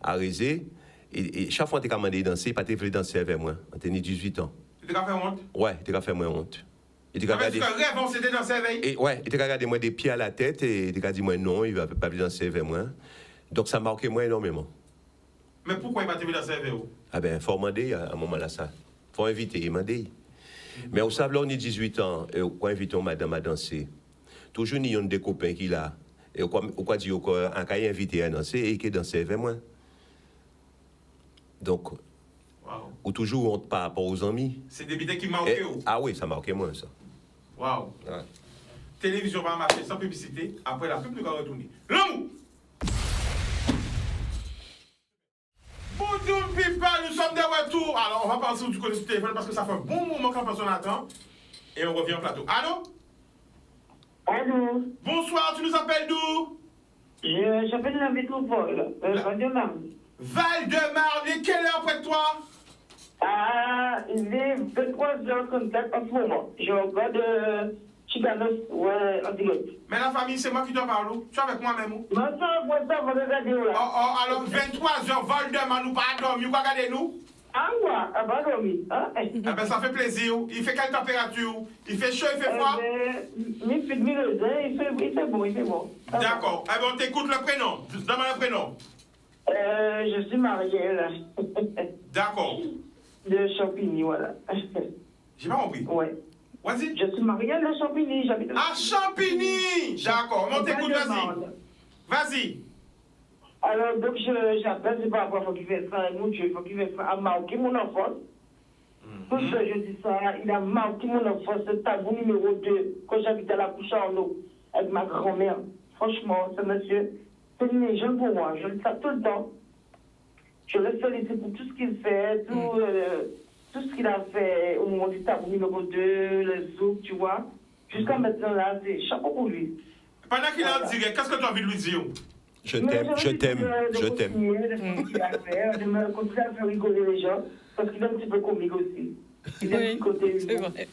Speaker 3: à Rézé. Et chaque fois que tu as demandé de danser, pas tu voulu danser avec moi. On tenait 18 ans.
Speaker 2: Tu t'es fait honte?
Speaker 3: Ouais, tu as fait moi honte. Et tu
Speaker 2: Ça veut dire que rêve, on s'était dans sa veille?
Speaker 3: Et ouais, il t'a regardé moi des pieds à la tête et il t'a dit moi non, il va pas venir danser avec moi. Donc ça marquait moi énormément.
Speaker 2: Mais pourquoi il va te dans sa veille?
Speaker 3: Ah ben, faut demander à un moment là ça. Faut inviter, demander. Mais au savez là, on est 18 ans et on invite madame à danser. Toujours il y a des copains qui là et on quoi dit on a invité à danser et qui danser avec moi. Donc
Speaker 2: Wow.
Speaker 3: ou toujours honte par rapport aux amis.
Speaker 2: C'est des bidets qui
Speaker 3: Et-
Speaker 2: marquent.
Speaker 3: ah oui, ça marquait moi ça.
Speaker 2: Wow.
Speaker 3: Ouais.
Speaker 2: Télévision va marcher sans publicité. Après la pub, nous allons retourner. L'amour! Bonjour, people, nous sommes de retour. Alors, on va passer du côté du téléphone parce que ça fait un bon moment qu'on personne attend. Et on revient au plateau. Allô?
Speaker 4: Allô,
Speaker 2: Bonsoir, tu nous appelles d'où?
Speaker 4: j'appelle la métropole, Val-de-Marne.
Speaker 2: Val-de-Marne, quelle heure près de toi?
Speaker 4: Ah, il est 23h34 en ce moment. Je regarde Chicanos, ouais, en direct.
Speaker 2: Mais la famille, c'est moi qui te parle. Tu es avec moi même?
Speaker 4: Maintenant, moi, ça, vous regardez
Speaker 2: Oh,
Speaker 4: là.
Speaker 2: oh, alors 23h, Val-de-Marne, nous pas dormir, vous regardez nous?
Speaker 4: Ah, moi, ah, bah, dormi. Hein?
Speaker 2: Eh ben, ça fait plaisir. Il fait quelle température? Il fait chaud, il fait froid?
Speaker 4: Il fait bon, il fait bon. Ah,
Speaker 2: D'accord. Eh ben, on t'écoute le prénom. Donne-moi le prénom.
Speaker 4: Je suis mariée, là.
Speaker 2: D'accord.
Speaker 4: De Champigny, voilà.
Speaker 2: J'ai pas compris.
Speaker 4: Ouais.
Speaker 2: Vas-y.
Speaker 4: Je suis mariée à Champigny, j'habite
Speaker 2: À Champigny! D'accord. On t'écoute, vas-y. Vas-y.
Speaker 4: Alors, donc, j'appelle, c'est pas rapport, il faut qu'il fasse ça, mon Dieu, il faut qu'il fasse ça, a marqué mon enfance. Tout ça, je dis ça, il a marqué mon enfance, ce tabou numéro 2, quand j'habitais à la couche en eau, avec ma grand-mère. Franchement, ce monsieur, c'est une légende pour moi, je le sais tout le temps. Je le félicite pour tout ce qu'il fait, tout ce qu'il a fait au moment du tabou numéro 2, le zouk, tu vois. Jusqu'à maintenant, là, c'est chapeau pour lui.
Speaker 2: Pendant qu'il est en direct, qu'est-ce que tu as envie de lui dire?
Speaker 3: Je t'aime, je t'aime, je t'aime.
Speaker 4: De me continuer à faire rigoler les gens, parce qu'il est un petit peu comique aussi. Il a un petit côté
Speaker 5: c'est
Speaker 4: humour.
Speaker 5: vrai.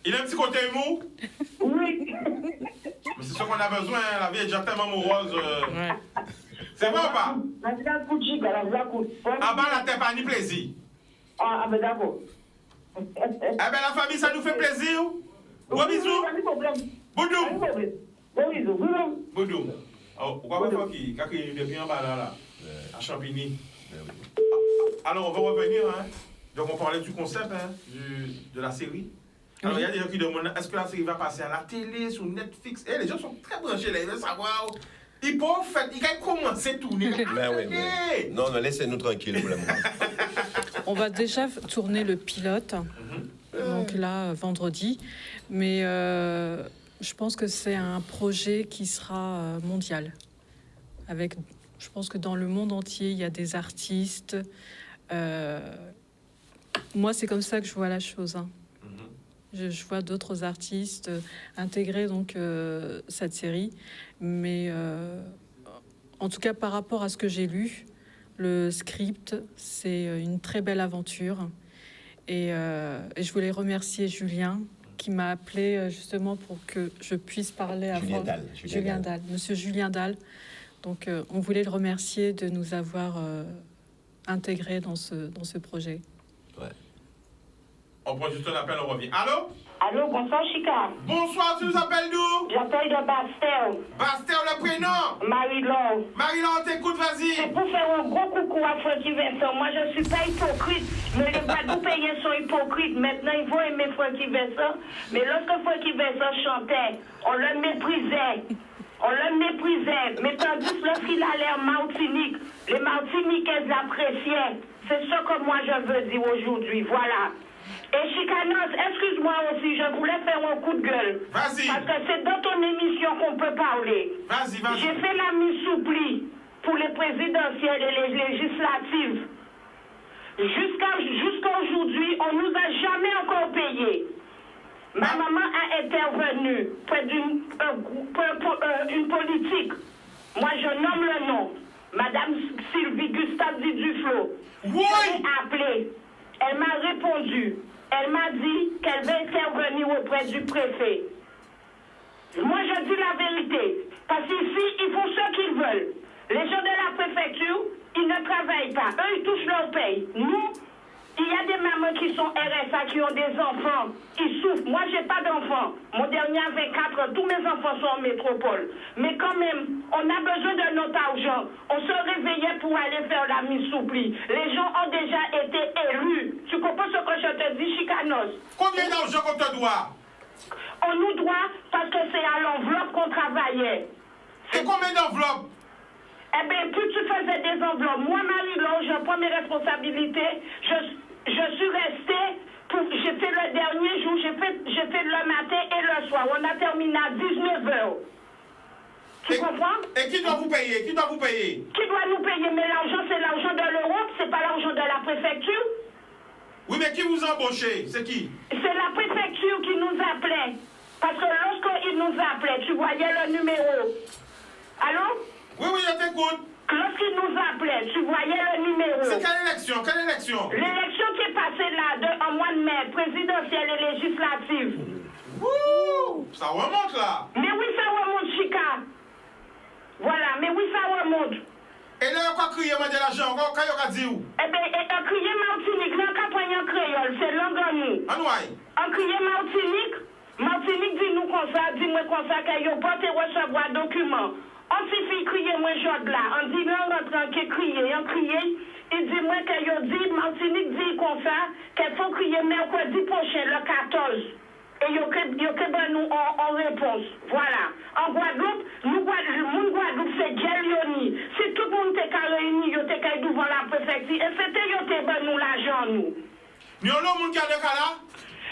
Speaker 2: Il a un petit côté humour?
Speaker 4: Oui.
Speaker 2: Mais c'est ce qu'on a besoin, hein, la vie est déjà tellement morose.
Speaker 5: Ouais.
Speaker 2: C'est vrai ou pas?
Speaker 4: La vraie coup de chic, la vraie coup de
Speaker 2: Ah bah la terre pas ni plaisir.
Speaker 4: Ah, ben d'accord.
Speaker 2: Eh ben la famille, ça nous fait plaisir. Gros bisous.
Speaker 4: Pas de problème.
Speaker 2: Boudou.
Speaker 4: Pas de problème. Bon bisous. Oui.
Speaker 2: Boudou. Oh, pourquoi pas qui depuis en bas là, à Champigny. Alors on va revenir, hein. Donc on parlait du concept, hein, de la série. Alors il y a des gens qui demandent, est-ce que la série va passer à la télé, sur Netflix? Eh, les gens sont très branchés là, ils veulent savoir. Ils peuvent faire, ils peuvent commencer à tourner.
Speaker 3: Ben oui, mais... Non, non, laissez-nous tranquilles pour le moment.
Speaker 5: On va déjà tourner le pilote, donc là, vendredi. Mais je pense que c'est un projet qui sera mondial. Avec, je pense que dans le monde entier, il y a des artistes. Moi, c'est comme ça que je vois la chose. Hein. Je vois d'autres artistes intégrer donc cette série. Mais en tout cas, par rapport à ce que j'ai lu, le script, c'est une très belle aventure. Et je voulais remercier Julien qui m'a appelé justement pour que je puisse parler à Julien Dalle, monsieur Julien Dalle. Donc on voulait le remercier de nous avoir intégrés dans ce projet.
Speaker 3: Ouais.
Speaker 2: On prend juste un appel, on revient. Allô?
Speaker 4: Allô, bonsoir, Chica.
Speaker 2: Bonsoir, tu nous appelles d'où?
Speaker 4: J'appelle de Bastel.
Speaker 2: Bastel, le prénom?
Speaker 4: Marie-Laure.
Speaker 2: Marie-Laure, on t'écoute, vas-y.
Speaker 4: C'est pour faire un gros coucou à Francky Vincent. Moi, je ne suis pas hypocrite, mais les Guadeloupéens sont hypocrites. Maintenant, ils vont aimer Francky Vincent. Mais lorsque Francky Vincent chantait, on le méprisait. On le méprisait. Mais tandis lorsqu'il allait en Martinique, les Martiniquais l'appréciaient. C'est ce que moi, je veux dire aujourd'hui. Voilà. Et Chicanos, excuse-moi aussi, je voulais faire un coup de gueule.
Speaker 2: Vas-y.
Speaker 4: Parce que c'est dans ton émission qu'on peut parler.
Speaker 2: Vas-y, vas-y.
Speaker 4: J'ai fait la mise sous pli pour les présidentielles et les législatives. Jusqu'à aujourd'hui, on nous a jamais encore payé. Ma maman a intervenu près d'une une politique. Moi, je nomme le nom. Madame Sylvie Gustave Duflo.
Speaker 2: Oui.
Speaker 4: Je l'ai appelée. Elle m'a répondu. Elle m'a dit qu'elle va intervenir auprès du préfet. Moi, je dis la vérité. Parce qu'ici, ils font ce qu'ils veulent. Les gens de la préfecture, ils ne travaillent pas. Eux, ils touchent leur paye. Nous, il y a des mamans qui sont RSA, qui ont des enfants, qui souffrent. Moi, je n'ai pas d'enfants. Mon dernier avait 4 ans. Tous mes enfants sont en métropole. Mais quand même, on a besoin de notre argent. On se réveillait pour aller faire la mise sous pli. Les gens ont déjà été élus. Tu comprends ce que je te dis, Chicanos?
Speaker 2: Combien d'argent qu'on te doit?
Speaker 4: On nous doit parce que c'est à l'enveloppe qu'on travaillait.
Speaker 2: Et combien d'enveloppes?
Speaker 4: Eh bien, plus tu faisais des enveloppes. Moi, Marie-Laure, je prends mes responsabilités. Je suis restée, j'ai fait le dernier jour, j'ai fait le matin et le soir. On a terminé à 19h. Tu comprends?
Speaker 2: Et qui doit vous payer? Qui doit vous payer?
Speaker 4: Qui doit nous payer? Mais l'argent, c'est l'argent de l'Europe, c'est pas l'argent de la préfecture.
Speaker 2: Oui, mais qui vous a embauché? C'est qui?
Speaker 4: C'est la préfecture qui nous appelait. Parce que lorsqu'ils nous appelaient, tu voyais le numéro. Allô?
Speaker 2: Oui, oui, je t'écoute.
Speaker 4: Lorsqu'ils nous appelaient, tu voyais le numéro.
Speaker 2: C'est quelle élection? Quelle élection?
Speaker 4: L'élection qui est passée là, en mois de mai, présidentielle et législative.
Speaker 2: Wouh! Ça remonte là.
Speaker 4: Mais oui, ça remonte, Chica. Voilà, mais oui, ça remonte.
Speaker 2: Et là, on va crier, moi, de l'argent. Quand on va dire où?
Speaker 4: Eh bien, on crié Martinique, là, quand on en créole, c'est langue nous.
Speaker 2: Anouaï.
Speaker 4: On crié Martinique. Martinique dit nous comme ça, dis-moi comme ça, qu'il y a pas de recevoir document. On s'y fait crier, moi, je là. On dit, on rentre, qui crier, on crié. Il dit, moi, qu'il y a dit, Martinique dit comme ça, qu'il faut crier mercredi prochain, le 14. et yo que ben nous en réponse. Voilà. En Guadeloupe, mon Guadeloupe c'est Gelioni. Si tout le monde était réuni, yo était devant la préfecture et c'était yo te ben nous l'argent nous.
Speaker 2: Nous avons moun qui a de là?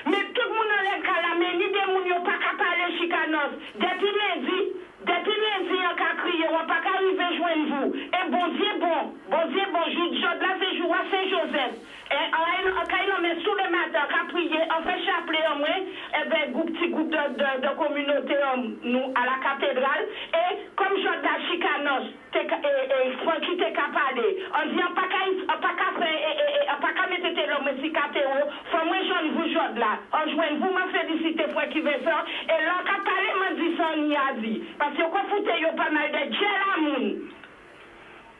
Speaker 4: Mais tout le monde a le cas là, mais ni des moun yo pas qu'à parler chicanos. Depuis lundi, on a crié, on pas qu'à arriver joindre vous. Et bon Dieu, jour de la c'est jour à Saint-Joseph. Et quand il met sous le matin, on a prié, on fait chapelet en moins, et bien, petit groupe de communauté nous à la cathédrale. Et comme jour de la chicanos, et Francky t'es qu'à parler. On dit, on pas qu'à mettre l'homme si catéo, faut moi joindre vous jour de là. On joint vous, m'a félicité pour qui veut ça. Et là, quand parler, m'a dit ça, on y a dit. Parce que vous foutez pas mal de gel à moun.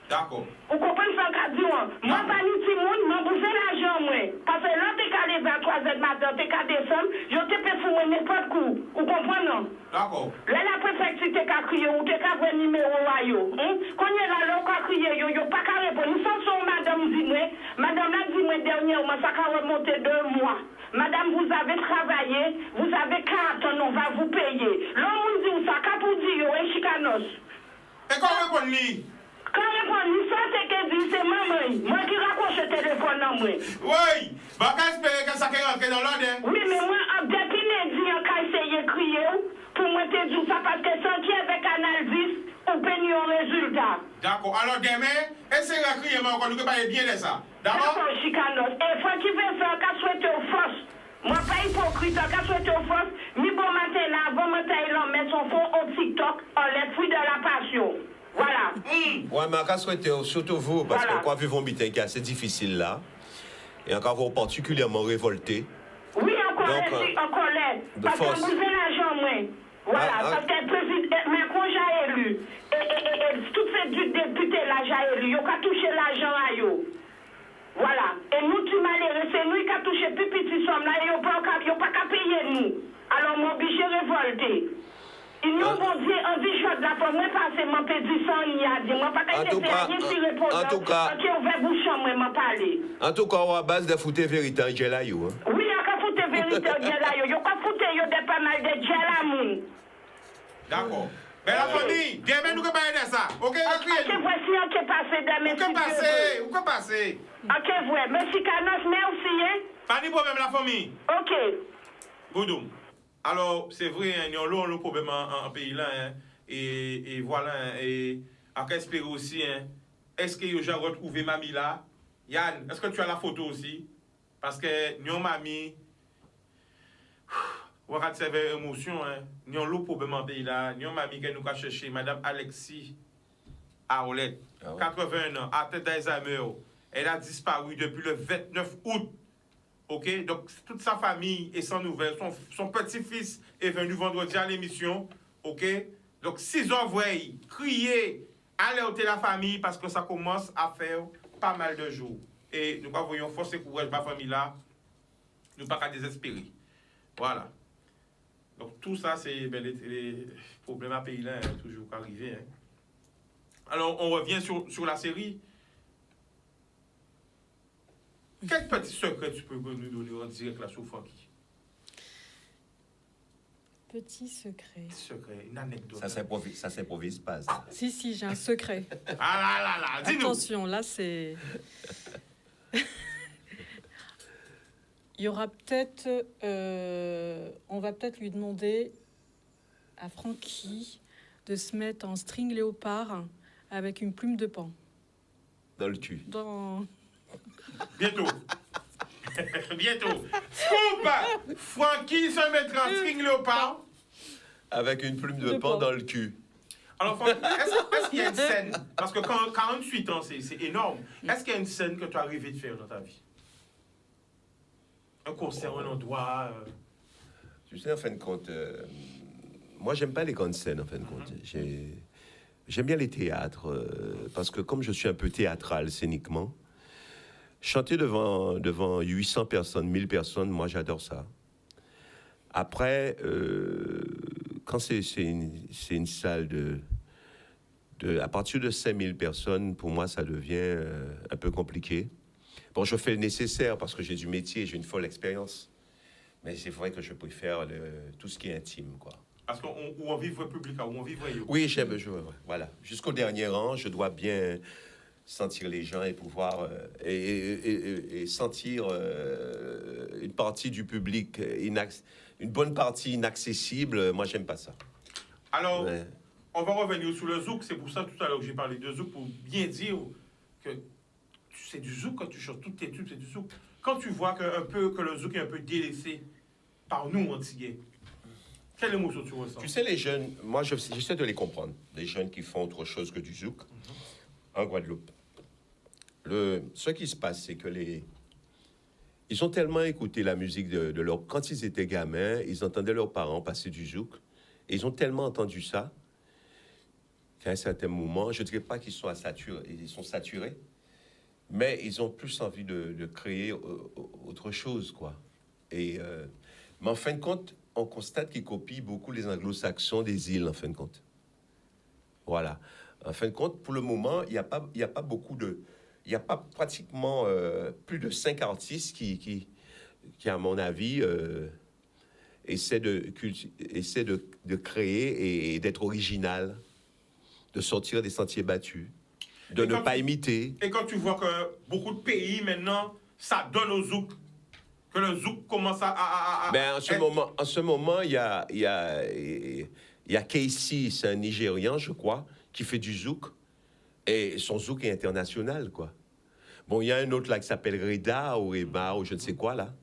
Speaker 2: D'accord.
Speaker 4: Vous comprenez ça qu'a dit moi? Moi, pas ni petit monde, moi, bouffer l'argent, moi. Parce que là, t'es qu'à lever à 3h du matin, t'es qu'à descendre, je te peux fouiller n'importe quoi. Vous comprenez, non?
Speaker 2: D'accord.
Speaker 4: Là, la préfecture, t'es qu'à crier, ou t'es qu'à voir numéro à yo. Quand il y a là, là, qu'à crier, yo, pas qu'à répondre. Nous sommes madame dit moi. Madame l'a dit moi dernièrement, ça qu'à remonter 2 mois. Madame, vous avez travaillé, vous avez 4 ans, on va vous payer. L'homme dit ça, qu'à pour dire, chicanos.
Speaker 2: Et comment répondre?
Speaker 4: Quand répondre, ça, c'est que dit, c'est maman. Moi qui raccroche le téléphone en moi.
Speaker 2: Oui, bah, qu'à espérer que ça peut rentrer dans l'ordre.
Speaker 4: Oui, mais moi, depuis lundi, on a essayé de crier pour moi te dire ça parce que sans qui avec Canal 10, on peut y un résultat.
Speaker 2: D'accord, alors demain, essayez de crier, mais encore, nous ne parlons bien de ça. D'accord?
Speaker 4: D'accord, chicanos. Et faut qu'il veut ça, qu'à souhaiter aux forces. Moi, pas hypocrite, qu'à souhaiter aux forces. Mi bon matin là, bon matin, il en met son fond au TikTok, on les fruits de la passion. Voilà.
Speaker 3: Ouais, mais encore souhaiter, surtout vous, parce
Speaker 4: Voilà.
Speaker 3: que quand vivons un meeting qui est assez difficile là, et encore vous particulièrement révolté.
Speaker 4: Oui, en colère,
Speaker 3: Donc,
Speaker 4: en colère.
Speaker 3: de
Speaker 4: Parce
Speaker 3: force.
Speaker 4: qu'on vous fait l'argent, moi. Voilà, parce que le président Macron j'ai élu. Et tout fait du député là, j'ai élu. Ils ont touché l'argent à eux. Voilà. Et nous, tu malheureux, c'est nous qui avons touché plus petit somme là, ils n'ont pas qu'à payer nous. Alors, mon obligé révolté. Ils nous ont dit, on dit, je de la pomme, moi, parce mon petit sang, il y a dit, moi, pas qu'à essayer de répondre.
Speaker 3: en tout cas,
Speaker 4: ok, on va bouchon, moi, m'en parler.
Speaker 3: En tout cas, à base de foutre vérité, j'ai là, you.
Speaker 4: Oui, on a foutu vérité, il y a là, yo, on foutu, yo, de pas mal de gel à moun.
Speaker 2: D'accord. Mais la famille, demain, nous ne pouvons pas aider ça. Ok,
Speaker 4: Ok, voici, ok, passé demain.
Speaker 2: Où que passer? Où que passer?
Speaker 4: Ok, ouais, merci, Canos, merci, hein.
Speaker 2: Pas de problème, la famille.
Speaker 4: Ok.
Speaker 2: Boudoum. Alors, c'est vrai, il y a un problème en pays là. Hein, et voilà. Hein, et à espérer aussi, hein, est-ce que j'ai retrouvé mamie là? Yann, est-ce que tu as la photo aussi? Parce que nous, mamie, on va servir émotion. Hein, nous avons un problème en pays là. Nous, mamie, qui nous a cherché, Madame Alexis Aoulette, 81 ans, à tête d'Alzheimer. Elle a disparu depuis le 29 août. Ok, donc toute sa famille est sans nouvelles. Son petit-fils est venu vendredi à l'émission. Ok, donc 6 heures, voyez, crier, alerter la famille parce que ça commence à faire pas mal de jours. Et nous voyons force et courage de ma famille là. Nous pas qu'à désespérer. Voilà. Donc tout ça, c'est les problèmes à pays là, hein, toujours arriver. Hein. Alors on revient sur la série. Quel petit secret tu peux nous donner en direct là sur Francky?
Speaker 5: Petit secret.
Speaker 2: Secret, une anecdote.
Speaker 3: Ça s'improvise pas. Ça.
Speaker 5: Si, j'ai un secret.
Speaker 2: Ah là, dis-nous.
Speaker 5: Attention, là, c'est... Il y aura peut-être... on va peut-être lui demander à Francky de se mettre en string léopard avec une plume de paon.
Speaker 3: Dans le cul.
Speaker 2: Bientôt. Bientôt. Francky se mettra en string léopard.
Speaker 3: Avec une plume de paon dans le cul.
Speaker 2: Alors, Francky, est-ce qu'il y a une scène? Parce que 48 ans, c'est énorme. Est-ce qu'il y a une scène que tu as rêvé de faire dans ta vie? Un concert, un endroit.
Speaker 3: Tu sais, en fin de compte, moi, j'aime pas les grandes scènes, en fin de compte. J'aime bien les théâtres, parce que comme je suis un peu théâtral scéniquement, chanter devant 800 personnes, 1000 personnes, moi, j'adore ça. Après, quand c'est une salle à partir de 5000 personnes, pour moi, ça devient un peu compliqué. Bon, je fais le nécessaire parce que j'ai du métier, j'ai une folle expérience. Mais c'est vrai que je préfère tout ce qui est intime, quoi.
Speaker 2: Parce qu'on ou on vivre public, ou on vivre...
Speaker 3: Oui, j'aime jouer, ouais, voilà. Jusqu'au dernier rang, je dois bien sentir les gens et pouvoir... et sentir une partie du public, une bonne partie inaccessible. Moi, j'aime pas ça.
Speaker 2: Alors,
Speaker 3: Ouais.
Speaker 2: on va revenir sur le zouk. C'est pour ça, tout à l'heure, que j'ai parlé de zouk, pour bien dire que c'est du zouk quand tu chantes. Toutes tes tubes, c'est du zouk. Quand tu vois que le zouk est un peu délaissé par nous, Antillais, quelle émotion tu ressens?
Speaker 3: Tu sais, les jeunes, moi, j'essaie de les comprendre. Les jeunes qui font autre chose que du zouk en Guadeloupe. Ce qui se passe, c'est que ils ont tellement écouté la musique de leur... Quand ils étaient gamins, ils entendaient leurs parents passer du zouk. Et ils ont tellement entendu ça qu'à un certain moment, je ne dirais pas qu'ils sont saturés, mais ils ont plus envie de créer autre chose, quoi. Mais en fin de compte, on constate qu'ils copient beaucoup les anglo-saxons des îles, en fin de compte. Voilà. En fin de compte, pour le moment, il n'y a pas beaucoup de... Il n'y a pas pratiquement plus de 5 artistes qui à mon avis, essaient de créer et d'être original, de sortir des sentiers battus, de ne pas imiter.
Speaker 2: Et quand tu vois que beaucoup de pays, maintenant, ça donne au zouk, que le zouk commence à
Speaker 3: Ben, en ce moment, il y a Casey, c'est un Nigérian, je crois, qui fait du zouk. Et son zouk est international, quoi. Bon, il y a un autre là qui s'appelle Reda ou Reba ou je ne sais quoi, là.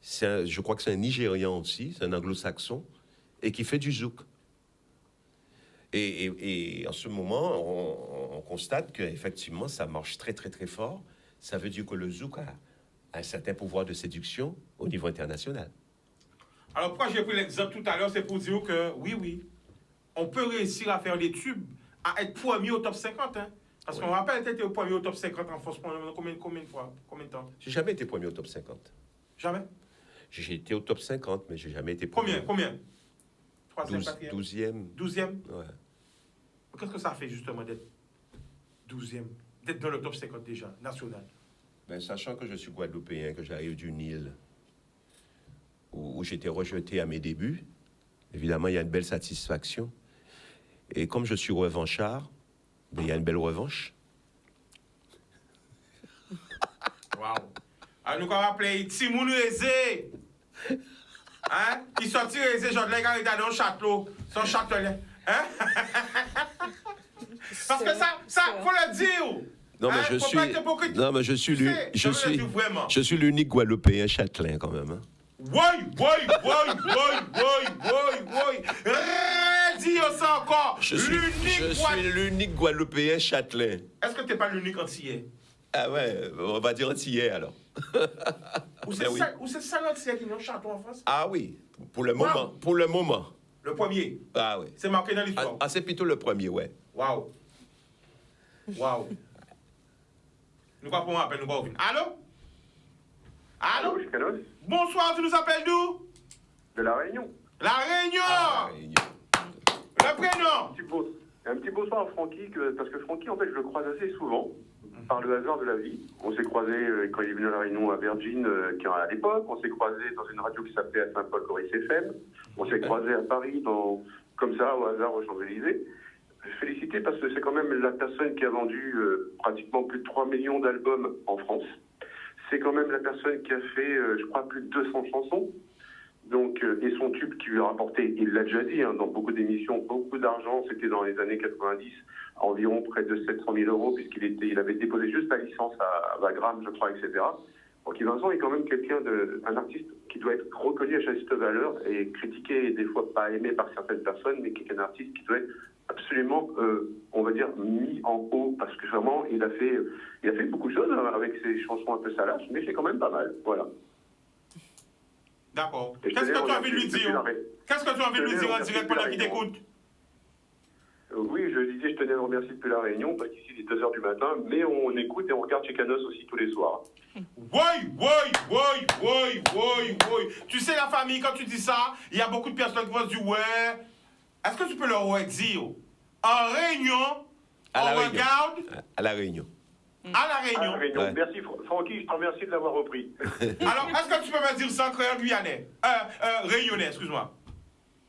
Speaker 3: Je crois que c'est un Nigérian aussi, c'est un anglo-saxon, et qui fait du zouk. Et en ce moment, on constate qu'effectivement, ça marche très, très, très fort. Ça veut dire que le zouk a un certain pouvoir de séduction au niveau international.
Speaker 2: Alors, pourquoi j'ai pris l'exemple tout à l'heure, c'est pour dire que, oui, on peut réussir à faire des tubes, à être premier au top 50, hein. Parce
Speaker 3: Oui.
Speaker 2: qu'on rappelle, tu étais au premier au top 50 en France pendant combien de fois? Combien de temps?
Speaker 3: J'ai jamais été premier au top 50.
Speaker 2: Jamais?
Speaker 3: J'ai été au top 50, mais j'ai jamais été premier.
Speaker 2: Combien? 3e, 4e?
Speaker 3: 12e.
Speaker 2: 12e?
Speaker 3: Ouais.
Speaker 2: Qu'est-ce que ça fait justement d'être 12e? D'être dans le top 50 déjà, national?
Speaker 3: Ben, sachant que je suis guadeloupéen, que j'arrive d'une île où j'étais rejeté à mes débuts, évidemment, il y a une belle satisfaction. Et comme je suis revanchard, ben, il y a une belle revanche.
Speaker 2: Waouh! Alors, nous avons appelé Timoun Rézé. Hein? Il sortit Rézé, genre, là, il est dans le château, son châtelet. Hein? Parce que ça, faut le dire.
Speaker 3: Non, mais
Speaker 2: Hein? Faut pas être hypocrite. Tu sais, ça veut dire vraiment.
Speaker 3: je suis l'unique guadeloupéen châtelain, quand même. Hein.
Speaker 2: Oui. Dis ça encore.
Speaker 3: Je suis l'unique guadeloupéen châtelain.
Speaker 2: Est-ce que tu n'es pas l'unique antillais?
Speaker 3: Ah ouais, on va dire antillais, alors.
Speaker 2: Ou c'est ça l'antillais qui est en château en France?
Speaker 3: Ah oui, pour le moment.
Speaker 2: Le premier.
Speaker 3: Ah oui.
Speaker 2: C'est marqué dans l'histoire.
Speaker 3: Ah, c'est plutôt le premier, ouais.
Speaker 2: Waouh. Nous quoi pour moi appelle nous pas. Allô?
Speaker 6: Allô, Chicanos?
Speaker 2: Bonsoir, tu nous appelles d'où?
Speaker 6: De La Réunion.
Speaker 2: La Réunion.
Speaker 3: Ah, Réunion.
Speaker 2: Le prénom?
Speaker 6: Un petit bonsoir à Francky, parce que Francky, en fait, je le croise assez souvent, par le hasard de la vie. On s'est croisés quand il est venu à La Réunion à Virgin, à l'époque. On s'est croisés dans une radio qui s'appelait à Saint-Paul, Coris FM. On s'est croisés à Paris, comme ça, au hasard, aux Champs-Élysées. Félicité parce que c'est quand même la personne qui a vendu pratiquement plus de 3 millions d'albums en France. C'est quand même la personne qui a fait, je crois, plus de 200 chansons. Donc, et son tube qui lui a rapporté, il l'a déjà dit, hein, dans beaucoup d'émissions, beaucoup d'argent. C'était dans les années 90, à environ près de 700 000 euros, il avait déposé juste la licence à Vagram, je crois, etc. Donc, Vincent est quand même un artiste qui doit être reconnu à sa juste valeur et critiqué, et des fois pas aimé par certaines personnes, mais qui est un artiste qui doit être absolument, on va dire, mis en haut, parce que vraiment, il a fait beaucoup de choses avec ses chansons un peu salaces, mais c'est quand même pas mal, voilà.
Speaker 2: D'accord. Qu'est-ce que tu as envie de lui dire? Qu'est-ce que tu as envie de lui dire en direct pendant qu'il t'écoute?
Speaker 6: Oui, je disais, je tenais à le remercier depuis La Réunion, parce qu'ici il est 2h du matin, mais on écoute et on regarde Chicanos aussi tous les soirs.
Speaker 2: Oui. Tu sais, la famille, quand tu dis ça, il y a beaucoup de personnes qui vont se dire, ouais. Est-ce que tu peux leur dire? En Réunion, on regarde.
Speaker 3: À La Réunion.
Speaker 2: À La
Speaker 6: À
Speaker 2: Réunion.
Speaker 6: La Réunion.
Speaker 3: Ouais.
Speaker 6: Merci Francky, je te remercie de l'avoir repris.
Speaker 2: Alors, est-ce que tu peux me dire ça, créole guyanais Réunionnais, excuse-moi.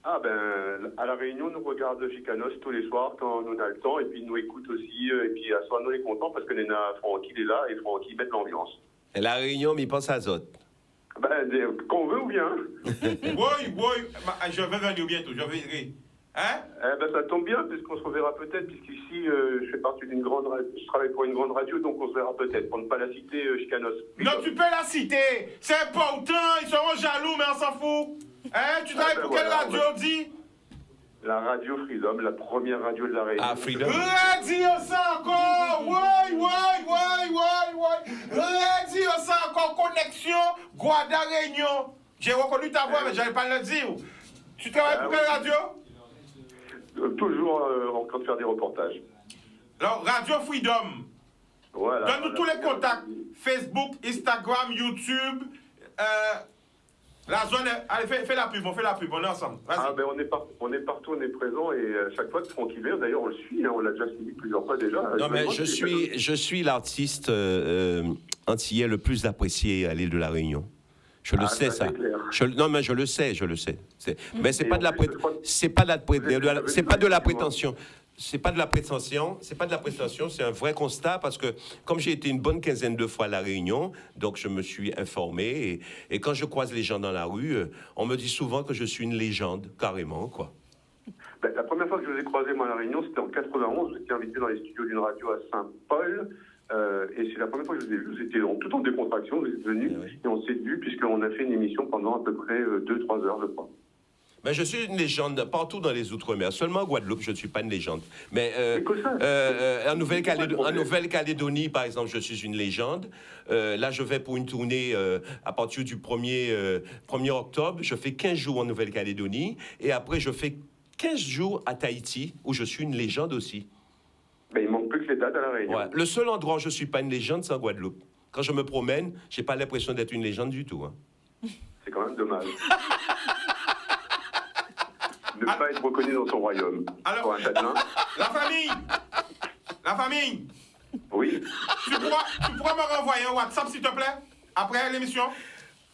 Speaker 6: Ah ben, à La Réunion, nous regarde Chicanos tous les soirs quand on a le temps, et puis nous écoute aussi, et puis à soir, nous est content parce que Francky il est là, et Francky met de l'ambiance.
Speaker 3: Et la Réunion, mais il pense à Zot.
Speaker 6: Ben, quand on veut ou bien.
Speaker 2: Oui, je vais venir bientôt, je viendrai. Hein?
Speaker 6: Eh ben, ça tombe bien, puisqu'on se reverra peut-être, puisqu'ici, je fais partie d'une grande radio, je travaille pour une grande radio, donc on se verra peut-être, pour ne pas la citer, Chicanos.
Speaker 2: Non, tu peux la citer. C'est important, ils seront jaloux, mais on s'en fout. Hein? Tu travailles
Speaker 6: ben
Speaker 2: pour quelle
Speaker 6: voilà,
Speaker 2: radio, dis?
Speaker 6: La radio Freedom, la première radio de la Réunion.
Speaker 3: Ah, Freedom.
Speaker 2: Redis ça encore! Redis ça encore! Connexion, Guada Réunion. J'ai reconnu ta voix, mais j'allais pas le dire. Tu travailles pour quelle radio?
Speaker 6: Toujours en train de faire des reportages.
Speaker 2: Alors, Radio Freedom.
Speaker 6: Voilà.
Speaker 2: Donne-nous tous les contacts. Facebook, Instagram, YouTube. La zone. Allez, fais la pub, on est ensemble. Vas-y.
Speaker 6: Ah ben on est partout, on est présent, et chaque fois que Francky vient, d'ailleurs on le suit, hein, on l'a déjà suivi plusieurs fois déjà.
Speaker 3: Non, mais je suis l'artiste antillais le plus apprécié à l'île de la Réunion. Je le sais, ça.
Speaker 6: c'est clair.
Speaker 3: Non, mais je le sais. Mais c'est
Speaker 6: Et
Speaker 3: pas
Speaker 6: en
Speaker 3: de la
Speaker 6: plus, je crois-
Speaker 3: c'est pas de la c'est pas de la
Speaker 6: effectivement.
Speaker 3: prétention. C'est pas de la prétention, c'est un vrai constat parce que comme j'ai été une bonne quinzaine de fois à La Réunion, donc je me suis informé et quand je croise les gens dans la rue, on me dit souvent que je suis une légende, carrément, quoi.
Speaker 6: Ben, la première fois que je vous ai croisé moi à La Réunion, c'était en 91, j'étais invité dans les studios d'une radio à Saint-Paul, et c'est la première fois que je vous ai vu, c'était tout en décontraction, vous êtes venus, et on s'est vu puisqu'on a fait une émission pendant à peu près 2-3 heures, je crois.
Speaker 3: Ben, je suis une légende partout dans les Outre-mer. Seulement en Guadeloupe, je ne suis pas une légende. Mais
Speaker 6: C'est que ça.
Speaker 3: en Nouvelle-Calédonie, par exemple, je suis une légende. Là, je vais pour une tournée à partir du 1er octobre. Je fais 15 jours en Nouvelle-Calédonie. Et après, je fais 15 jours à Tahiti, où je suis une légende aussi.
Speaker 6: Ben, il manque plus que les dates à La Réunion.
Speaker 3: Ouais. Le seul endroit où je ne suis pas une légende, c'est en Guadeloupe. Quand je me promène, je n'ai pas l'impression d'être une légende du tout. Hein.
Speaker 6: C'est quand même dommage. Ne pas être reconnu dans son royaume.
Speaker 2: Alors-
Speaker 6: Pour un châtelain.
Speaker 2: La famille,
Speaker 6: Oui,
Speaker 2: tu pourras me renvoyer un WhatsApp, s'il te plaît, après l'émission?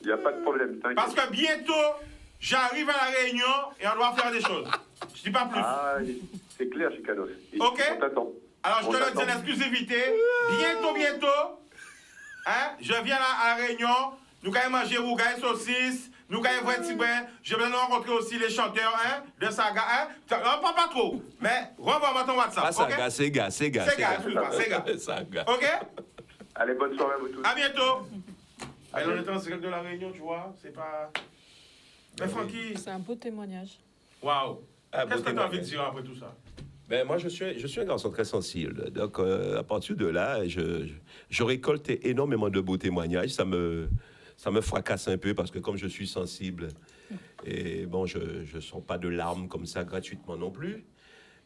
Speaker 6: il n'y a pas de problème, t'inquiète.
Speaker 2: Parce que bientôt, j'arrive à La Réunion et on doit faire des choses. Je dis pas plus.
Speaker 6: Ah, c'est clair, Chicanos.
Speaker 2: Ok.
Speaker 6: On t'attend.
Speaker 2: Alors, je
Speaker 6: On
Speaker 2: te le dis en
Speaker 6: t'attend.
Speaker 2: exclusivité. Bientôt, hein, je viens là à La Réunion. Nous allons manger rougaille, saucisse. Nous allons voir petit bain. J'ai besoin de rencontrer aussi les chanteurs, hein, de Saga, hein. On parle pas trop, mais renvoie-moi ton WhatsApp,
Speaker 3: Pas
Speaker 2: ok?
Speaker 3: Saga, c'est gars.
Speaker 2: Excuse-moi, Sega.
Speaker 3: Saga.
Speaker 2: Ok?
Speaker 6: Allez, bonne soirée à vous tous.
Speaker 2: À bientôt. Mais on est en direct de La Réunion, tu vois, c'est pas... Mais Francky,
Speaker 5: C'est un beau témoignage.
Speaker 2: waouh.
Speaker 3: Ah,
Speaker 2: Qu'est-ce que
Speaker 3: beau
Speaker 2: tu as envie de
Speaker 3: témoignage.
Speaker 2: dire après tout ça?
Speaker 3: Ben, moi, je suis un garçon très sensible. Donc, à partir de là, je récolte énormément de beaux témoignages. Ça me fracasse un peu parce que comme je suis sensible, et bon, je ne sens pas de larmes comme ça gratuitement non plus.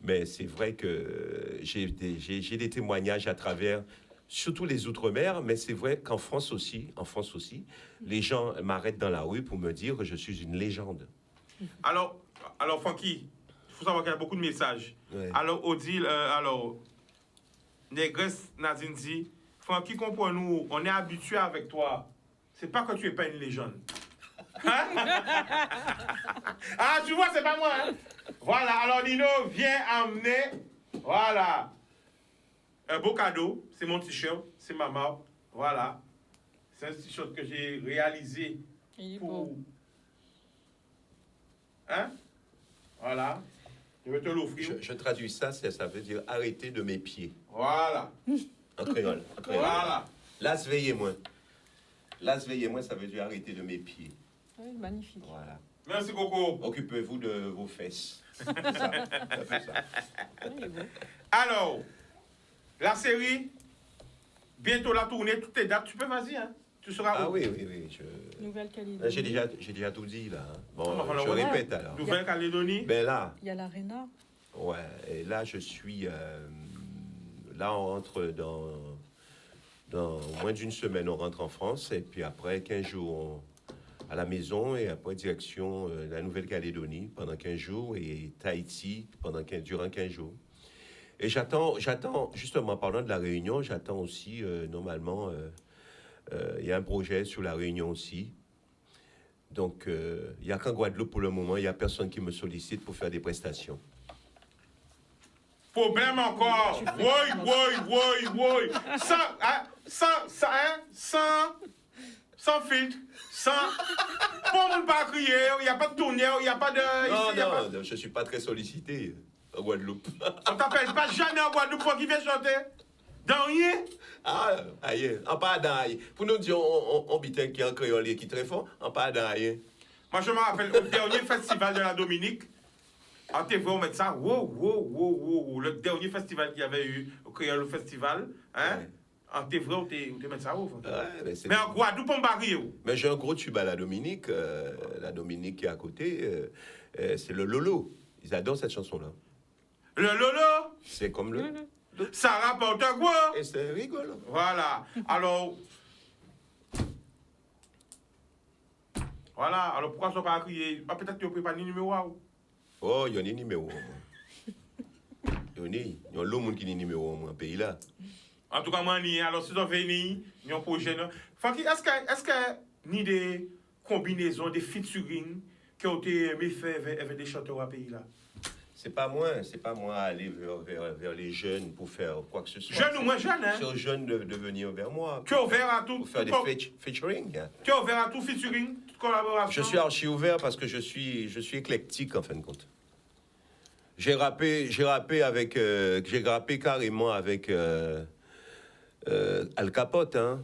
Speaker 3: Mais c'est vrai que j'ai des témoignages à travers, surtout les Outre-mer, mais c'est vrai qu'en France aussi, les gens m'arrêtent dans la rue pour me dire que je suis une légende.
Speaker 2: Alors Francky, il faut savoir qu'il y a beaucoup de messages.
Speaker 3: Ouais.
Speaker 2: Alors, Odile, Négresse Nadine dit, Francky, comprends-nous, on est habitué avec toi. C'est pas que tu es pas une légende. Hein? Ah, tu vois, c'est pas moi. Hein? Voilà, alors Nino, viens amener, voilà, un beau cadeau. C'est mon t-shirt, c'est ma marque. Voilà. C'est un t-shirt que j'ai réalisé
Speaker 5: Il est
Speaker 2: pour...
Speaker 5: beau.
Speaker 2: Hein? Voilà. Je vais te l'offrir.
Speaker 3: Je traduis ça, ça veut dire arrêter de mes pieds.
Speaker 2: Voilà.
Speaker 3: En créole.
Speaker 2: Voilà.
Speaker 3: Las veillez-moi. Las veillez-moi, ça veut dire arrêter de mes pieds.
Speaker 5: Oui, magnifique.
Speaker 3: Voilà.
Speaker 2: Merci, Coco.
Speaker 3: Occupez-vous de vos fesses. Ça fait ça.
Speaker 5: Oui, il est beau.
Speaker 2: Alors, la série, bientôt la tournée, toutes tes dates, tu peux, vas-y, hein. Tu seras
Speaker 3: Ah
Speaker 2: où?
Speaker 3: oui.
Speaker 5: Nouvelle-Calédonie.
Speaker 3: J'ai déjà tout dit, là. Hein. Bon,
Speaker 2: Ah, bah,
Speaker 3: je
Speaker 2: voilà.
Speaker 3: répète, alors.
Speaker 2: Nouvelle-Calédonie.
Speaker 3: Ben là,
Speaker 5: Il y a l'Arena.
Speaker 3: ouais, et là, je suis... là, on rentre dans moins d'une semaine, on rentre en France, et puis après, 15 jours à la maison, et après, direction la Nouvelle-Calédonie pendant 15 jours, et Tahiti durant 15 jours. Et j'attends, justement, parlant de la Réunion, j'attends aussi, normalement, il y a un projet sur la Réunion aussi. Donc, il n'y a qu'en Guadeloupe pour le moment, il n'y a personne qui me sollicite pour faire des prestations.
Speaker 2: Problème encore. Oui. Sans filtre. Pour ne pas crier, il n'y a pas de tournée, il n'y a pas de.
Speaker 3: Non, je ne suis pas très sollicité en Guadeloupe.
Speaker 2: On t'appelle pas jamais en Guadeloupe pour qui vient chanter. Dans rien.
Speaker 3: Ah, aïe, en pas dans aïe. Pour nous dire, on bitin qui est en créole et qui est très fort, en pas dans aïe.
Speaker 2: Moi, je me rappelle au dernier festival de la Dominique. En TV, on met ça. Wow. Le dernier festival qu'il y avait eu au Créole Festival. Hein? Ouais. En TV, on te met ça. Ouais, mais en Guadeloupe, on barille.
Speaker 3: Mais j'ai un gros tube à la Dominique. La Dominique qui est à côté, c'est le Lolo. Ils adorent cette chanson-là.
Speaker 2: Le Lolo?
Speaker 3: C'est comme le.
Speaker 2: Ça rapporte quoi?
Speaker 3: Et c'est rigolo.
Speaker 2: Voilà. Alors. Voilà. Alors pourquoi ça pas crier? Peut-être que tu ne pas ni numéro.
Speaker 3: Oh, il y a un numéro. Il y a l'homme qui a un numéro dans le pays là.
Speaker 2: En tout cas, moi, alors si on vient, il y a un projet. Francky, est-ce que ni des combinaisons, des featuring qui ont été faits avec des chanteurs au pays là?
Speaker 3: C'est pas moi à aller vers les jeunes pour faire quoi que ce soit.
Speaker 2: Jeunes ou moins jeunes, hein?
Speaker 3: C'est aux jeunes de venir vers moi.
Speaker 2: Tu es ouvert à tout?
Speaker 3: Pour faire des featuring. Hein.
Speaker 2: Tu es ouvert à tout featuring, toute collaboration?
Speaker 3: Je suis archi ouvert parce que je suis éclectique en fin de compte. J'ai rappé carrément avec Al Capote. Hein.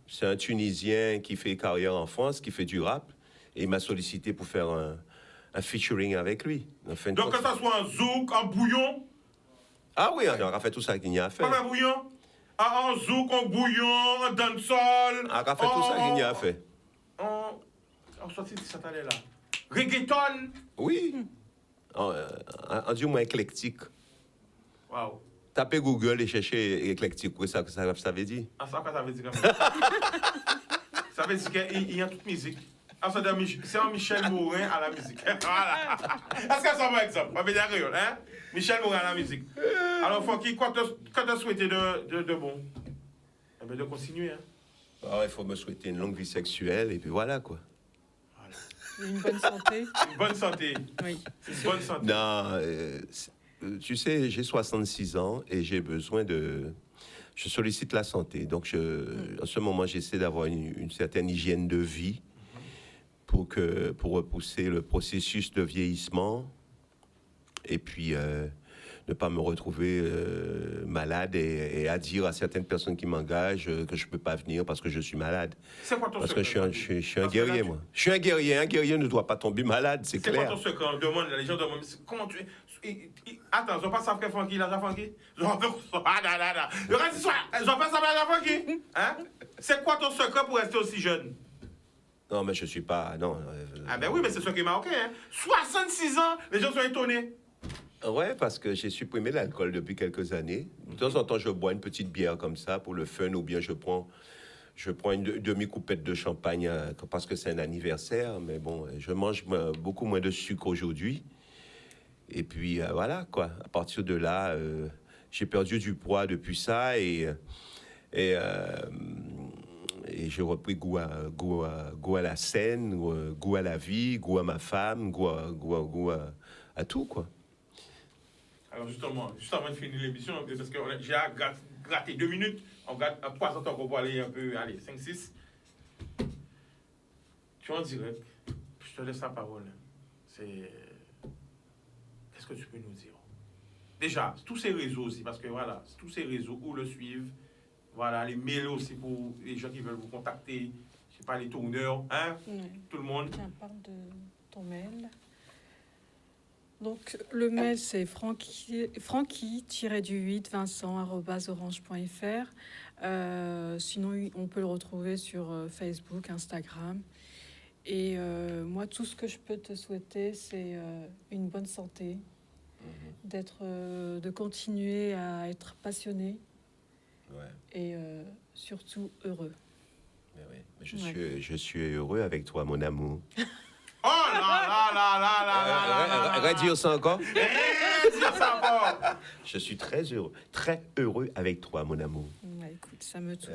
Speaker 3: C'est un Tunisien qui fait carrière en France, qui fait du rap. Et il m'a sollicité pour faire un featuring avec lui.
Speaker 2: Donc que ça soit en zouk, en bouillon?
Speaker 3: Ah oui, on a fait tout ça qu'il y a à faire.
Speaker 2: Pas en bouillon? En zouk, en bouillon, en dancehall.
Speaker 3: On a fait tout ça qu'il y a à faire.
Speaker 2: On sortit de cette année là. Reggaeton?
Speaker 3: Oui. En du moins éclectique.
Speaker 2: Waouh.
Speaker 3: Tapez Google et cherchez éclectique. Oui, ça veut dire.
Speaker 2: Ah, ça veut dire quand même. Ça veut dire qu'il y a toute musique. C'est un Michel Morin à la musique. Voilà. Est-ce que c'est un bon exemple? On va dire rien, hein? Michel Morin à la musique. Alors, Funky, quoi t'as souhaité de bon? Eh bien, de continuer, hein?
Speaker 3: Alors, il faut me souhaiter une longue vie sexuelle et puis voilà, quoi.
Speaker 5: Une bonne santé.
Speaker 2: Une bonne santé.
Speaker 5: Oui.
Speaker 2: Une bonne santé.
Speaker 3: Non, tu sais, j'ai 66 ans et j'ai besoin de... Je sollicite la santé. Donc, en ce moment, j'essaie d'avoir une certaine hygiène de vie pour repousser le processus de vieillissement et puis ne pas me retrouver malade et à dire à certaines personnes qui m'engagent que je ne peux pas venir parce que je suis malade.
Speaker 2: C'est quoi ton
Speaker 3: parce
Speaker 2: secret?
Speaker 3: que je suis un guerrier, moi. Je suis un guerrier. Un guerrier ne doit pas tomber malade, c'est clair.
Speaker 2: C'est quoi ton secret? On demande, les gens demandent, comment tu es... Attends, ils n'ont pas savoir Funky, là, Funky? Ils n'ont pas savoir Funky? Hein? C'est quoi ton secret pour rester aussi jeune?
Speaker 3: Non, mais je suis pas... Non.
Speaker 2: Ah ben oui, mais c'est ce qui est marocain. Hein? 66 ans, les gens sont étonnés.
Speaker 3: Ouais, parce que j'ai supprimé l'alcool depuis quelques années. De temps en temps, je bois une petite bière comme ça pour le fun, ou bien je prends une demi-coupette de champagne parce que c'est un anniversaire. Mais bon, je mange beaucoup moins de sucre aujourd'hui. Et puis, voilà, quoi. À partir de là, j'ai perdu du poids depuis ça et j'ai repris goût à la scène, goût à la vie, goût à ma femme, goût à tout, quoi.
Speaker 2: Alors justement, juste avant de finir l'émission, parce que j'ai gratté 2 minutes, on gratte à 3 ans qu'on va aller un peu, allez, 5-6. Tu es en direct, je te laisse la parole. Qu'est-ce que tu peux nous dire? Déjà, tous ces réseaux aussi, parce que voilà, tous ces réseaux où le suivent, voilà, les mails aussi pour les gens qui veulent vous contacter, je sais pas, les tourneurs, hein, tout le monde.
Speaker 5: Tiens, parle de ton mail. Donc, le mail, c'est francky-vincent@orange.fr. Sinon, on peut le retrouver sur Facebook, Instagram. Et moi, tout ce que je peux te souhaiter, c'est une bonne santé, de continuer à être passionné et surtout heureux.
Speaker 3: Mais oui, mais je suis heureux avec toi, mon amour.
Speaker 2: Oh là là là là là là là là.
Speaker 3: Redire ça encore?
Speaker 2: jamais dire ça encore.
Speaker 3: Je suis très heureux avec toi, mon amour.
Speaker 5: Ouais, écoute, ça me touche.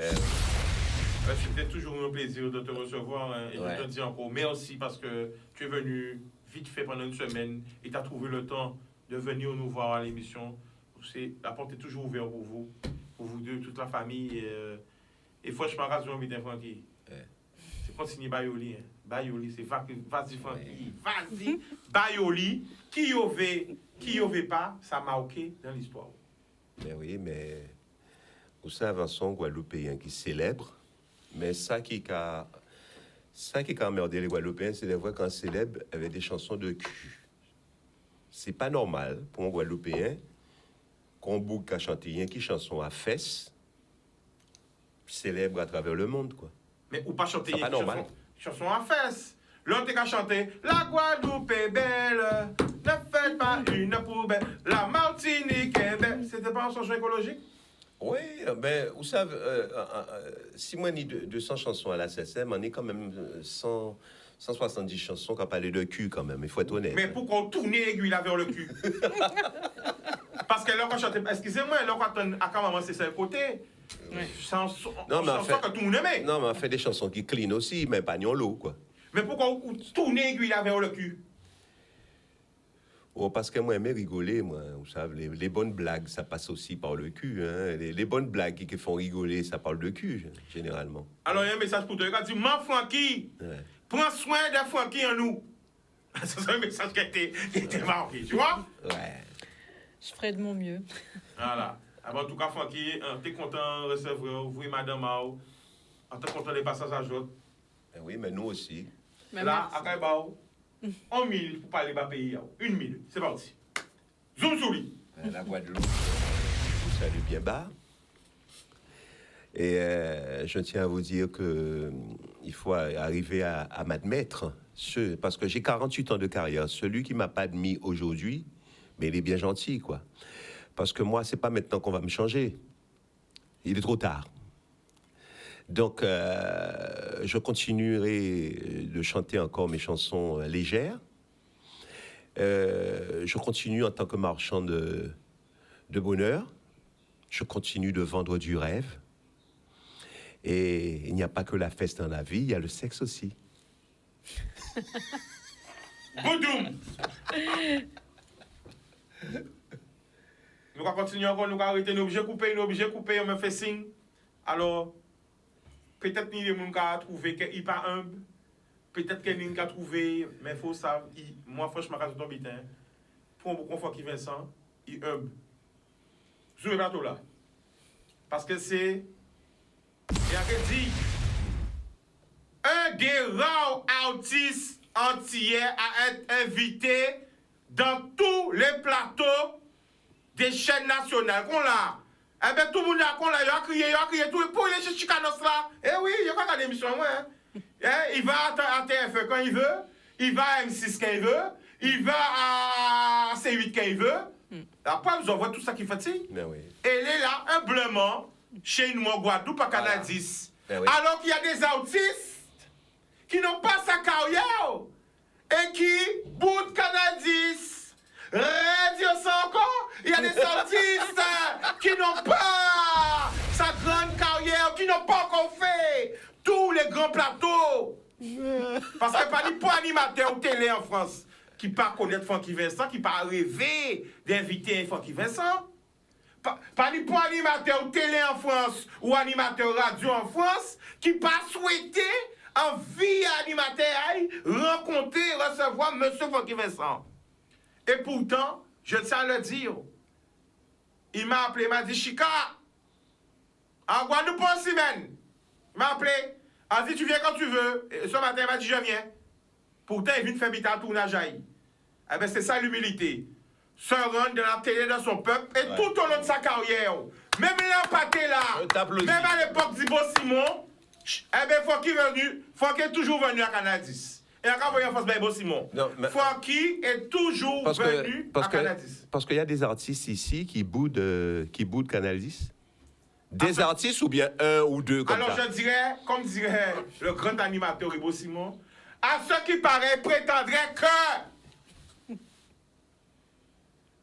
Speaker 2: C'était toujours un plaisir de te recevoir. Hein, et
Speaker 3: Ouais.
Speaker 2: je te dis encore merci parce que tu es venu vite fait pendant une semaine et tu as trouvé le temps de venir nous voir à l'émission. La porte est toujours ouverte pour vous deux, toute la famille. Et franchement, raison, bien Francky.
Speaker 3: Ouais.
Speaker 2: C'est continuer Bayoli. Hein. Bayoli, c'est vas-y Francky. Vas-y. Bayoli, qui y avait pas, ça m'a marqué dans l'histoire.
Speaker 3: Mais oui, mais vous savez, Vincent, Guadeloupéen qui célèbre, mais ça qui a emmerdé les Guadeloupéens, c'est des fois quand célèbre avec des chansons de cul. C'est pas normal pour un Guadeloupéen qu'on boucle à chanter rien qui chanson à fesses célèbre à travers le monde, quoi.
Speaker 2: Mais ou pas chanter
Speaker 3: C'est pas normal.
Speaker 2: chanson à fesses. L'autre qu'à chanter La Guadeloupe est belle, ne faites pas une poubelle, la Martinique est belle. C'était pas un chanson écologique?
Speaker 3: Oui, ben, vous savez, si moi, ni 200 chansons à la CSM, on est quand même 170 chansons qui ont parlé de cul, quand même, il faut être honnête.
Speaker 2: Mais pourquoi on tourne l'aiguille là vers le cul? Parce que là, quand chantait, excusez-moi, là, quand maman, c'est le côté.
Speaker 5: Ouais.
Speaker 2: Chanson
Speaker 3: Non, mais en fait-
Speaker 2: que tout le monde aimait.
Speaker 3: Non, mais on fait des chansons qui clean aussi, mais pas l'eau, quoi.
Speaker 2: Mais pourquoi on tourne l'aiguille là vers le cul?
Speaker 3: Oh, parce que moi, j'aime rigoler, moi. Vous savez, les bonnes blagues, ça passe aussi par le cul. Hein. Les bonnes blagues qui font rigoler, ça parle de cul, généralement.
Speaker 2: Alors, il y a un message pour toi. Il a dit, man, Francky,
Speaker 3: Ouais.
Speaker 2: prends soin de Francky en nous. C'est un message qui était marqué, tu vois?
Speaker 3: Ouais.
Speaker 5: Je ferai de mon mieux.
Speaker 2: Voilà. En tout cas, Francky, t'es content de recevoir vous et Madame Mao. T'es content des passages à jour.
Speaker 3: Ben oui, mais nous aussi.
Speaker 5: Mais
Speaker 2: Là,
Speaker 5: merci.
Speaker 2: à Kaibao, 1 minute pour parler de pays. 1 minute. C'est parti. Zoom sur lui.
Speaker 3: La Guadeloupe, vous salue bien bas. Et je tiens à vous dire que il faut arriver à m'admettre, parce que j'ai 48 ans de carrière. Celui qui m'a pas admis aujourd'hui, mais il est bien gentil, quoi. Parce que moi, c'est pas maintenant qu'on va me changer. Il est trop tard. Donc, je continuerai de chanter encore mes chansons légères. Je continue en tant que marchand de bonheur. Je continue de vendre du rêve. Et il n'y a pas que la fête dans la vie, il y a le sexe aussi.
Speaker 2: Boudoum. Nous allons continuer encore, nous allons arrêter, nous sommes obligés de couper, on me fait signe. Alors, peut-être que nous avons trouvé qu'il n'est pas humble. Peut-être que nous avons trouvé, mais il faut savoir, moi franchement, quand je tombe bien, pour un bon confort qui Vincent, il est humble. Zoomez le plateau là. Parce que c'est, il a dit, un des rares artistes entiers à être invité dans tous les plateaux des chaînes nationales qu'on a. Eh bien, tout le monde a qu'on l'a, il a crié, tout le pour les chicanos là. Eh oui, il y a pas de d'émission, ouais. Il va à TF quand il veut, il va à M6 quand il veut, il va à C8 quand il veut. Après, vous envoie tout ça qui fatigue.
Speaker 3: Ben oui.
Speaker 2: Et il est là, humblement, chez nous en Guadeloupe, à Canadis.
Speaker 3: Ben oui.
Speaker 2: Alors qu'il y a des artistes qui n'ont pas sa carrière et qui boudent Canadis. Radio ça encore, il y a des artistes qui n'ont pas sa grande carrière, qui n'ont pas encore fait tous les grands plateaux. Parce que pas ni pour animateur ou télé en France qui pas connaître Francky Vincent, qui pas rêver d'inviter Francky Vincent. Pas ni pour animateur ou télé en France ou animateur radio en France qui pas souhaité en vie animateur rencontrer, recevoir Monsieur Francky Vincent. Et pourtant, je tiens à le dire, il m'a appelé, il m'a dit, Chica, en Guadeloupe, en semaine. Il m'a appelé, il a dit, tu viens quand tu veux. Et ce matin, il m'a dit, je viens. Pourtant, il vient de faire un tournage à Haï. Eh bien, c'est ça l'humilité. Se rendre dans la télé de son peuple et tout au long de sa carrière. Même l'empathé là,
Speaker 3: Je t'applaudis.
Speaker 2: même à l'époque d'Ibo Simon, eh bien, Francky est toujours venu à Canadis. Et encore voyons France Ibo Simon.
Speaker 3: Non, mais-
Speaker 2: Francky est toujours venu à Canadis.
Speaker 3: parce qu'il y a des artistes ici qui boudent Canal 10. Des artistes ou bien un ou deux comme
Speaker 2: Alors
Speaker 3: ça.
Speaker 2: je dirais, comme dirait le grand animateur Ibo Simon, à ceux qui paraît prétendraient que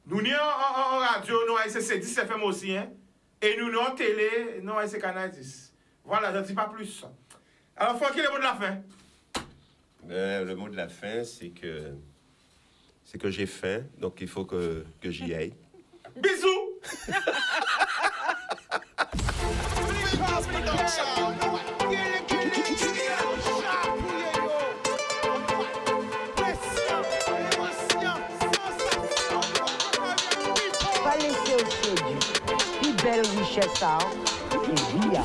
Speaker 2: Nous n'y en radio, nous c'est 10 FM aussi, hein. Et nous en télé, nous c'est Canal 10. Voilà, je ne dis pas plus. Alors, Francky, le mot de la fin.
Speaker 3: Le mot de la fin, c'est que j'ai faim, donc il faut que j'y aille.
Speaker 2: Bisous.
Speaker 1: Pas laisser au séduit. Plus belle richesse, ça, et via.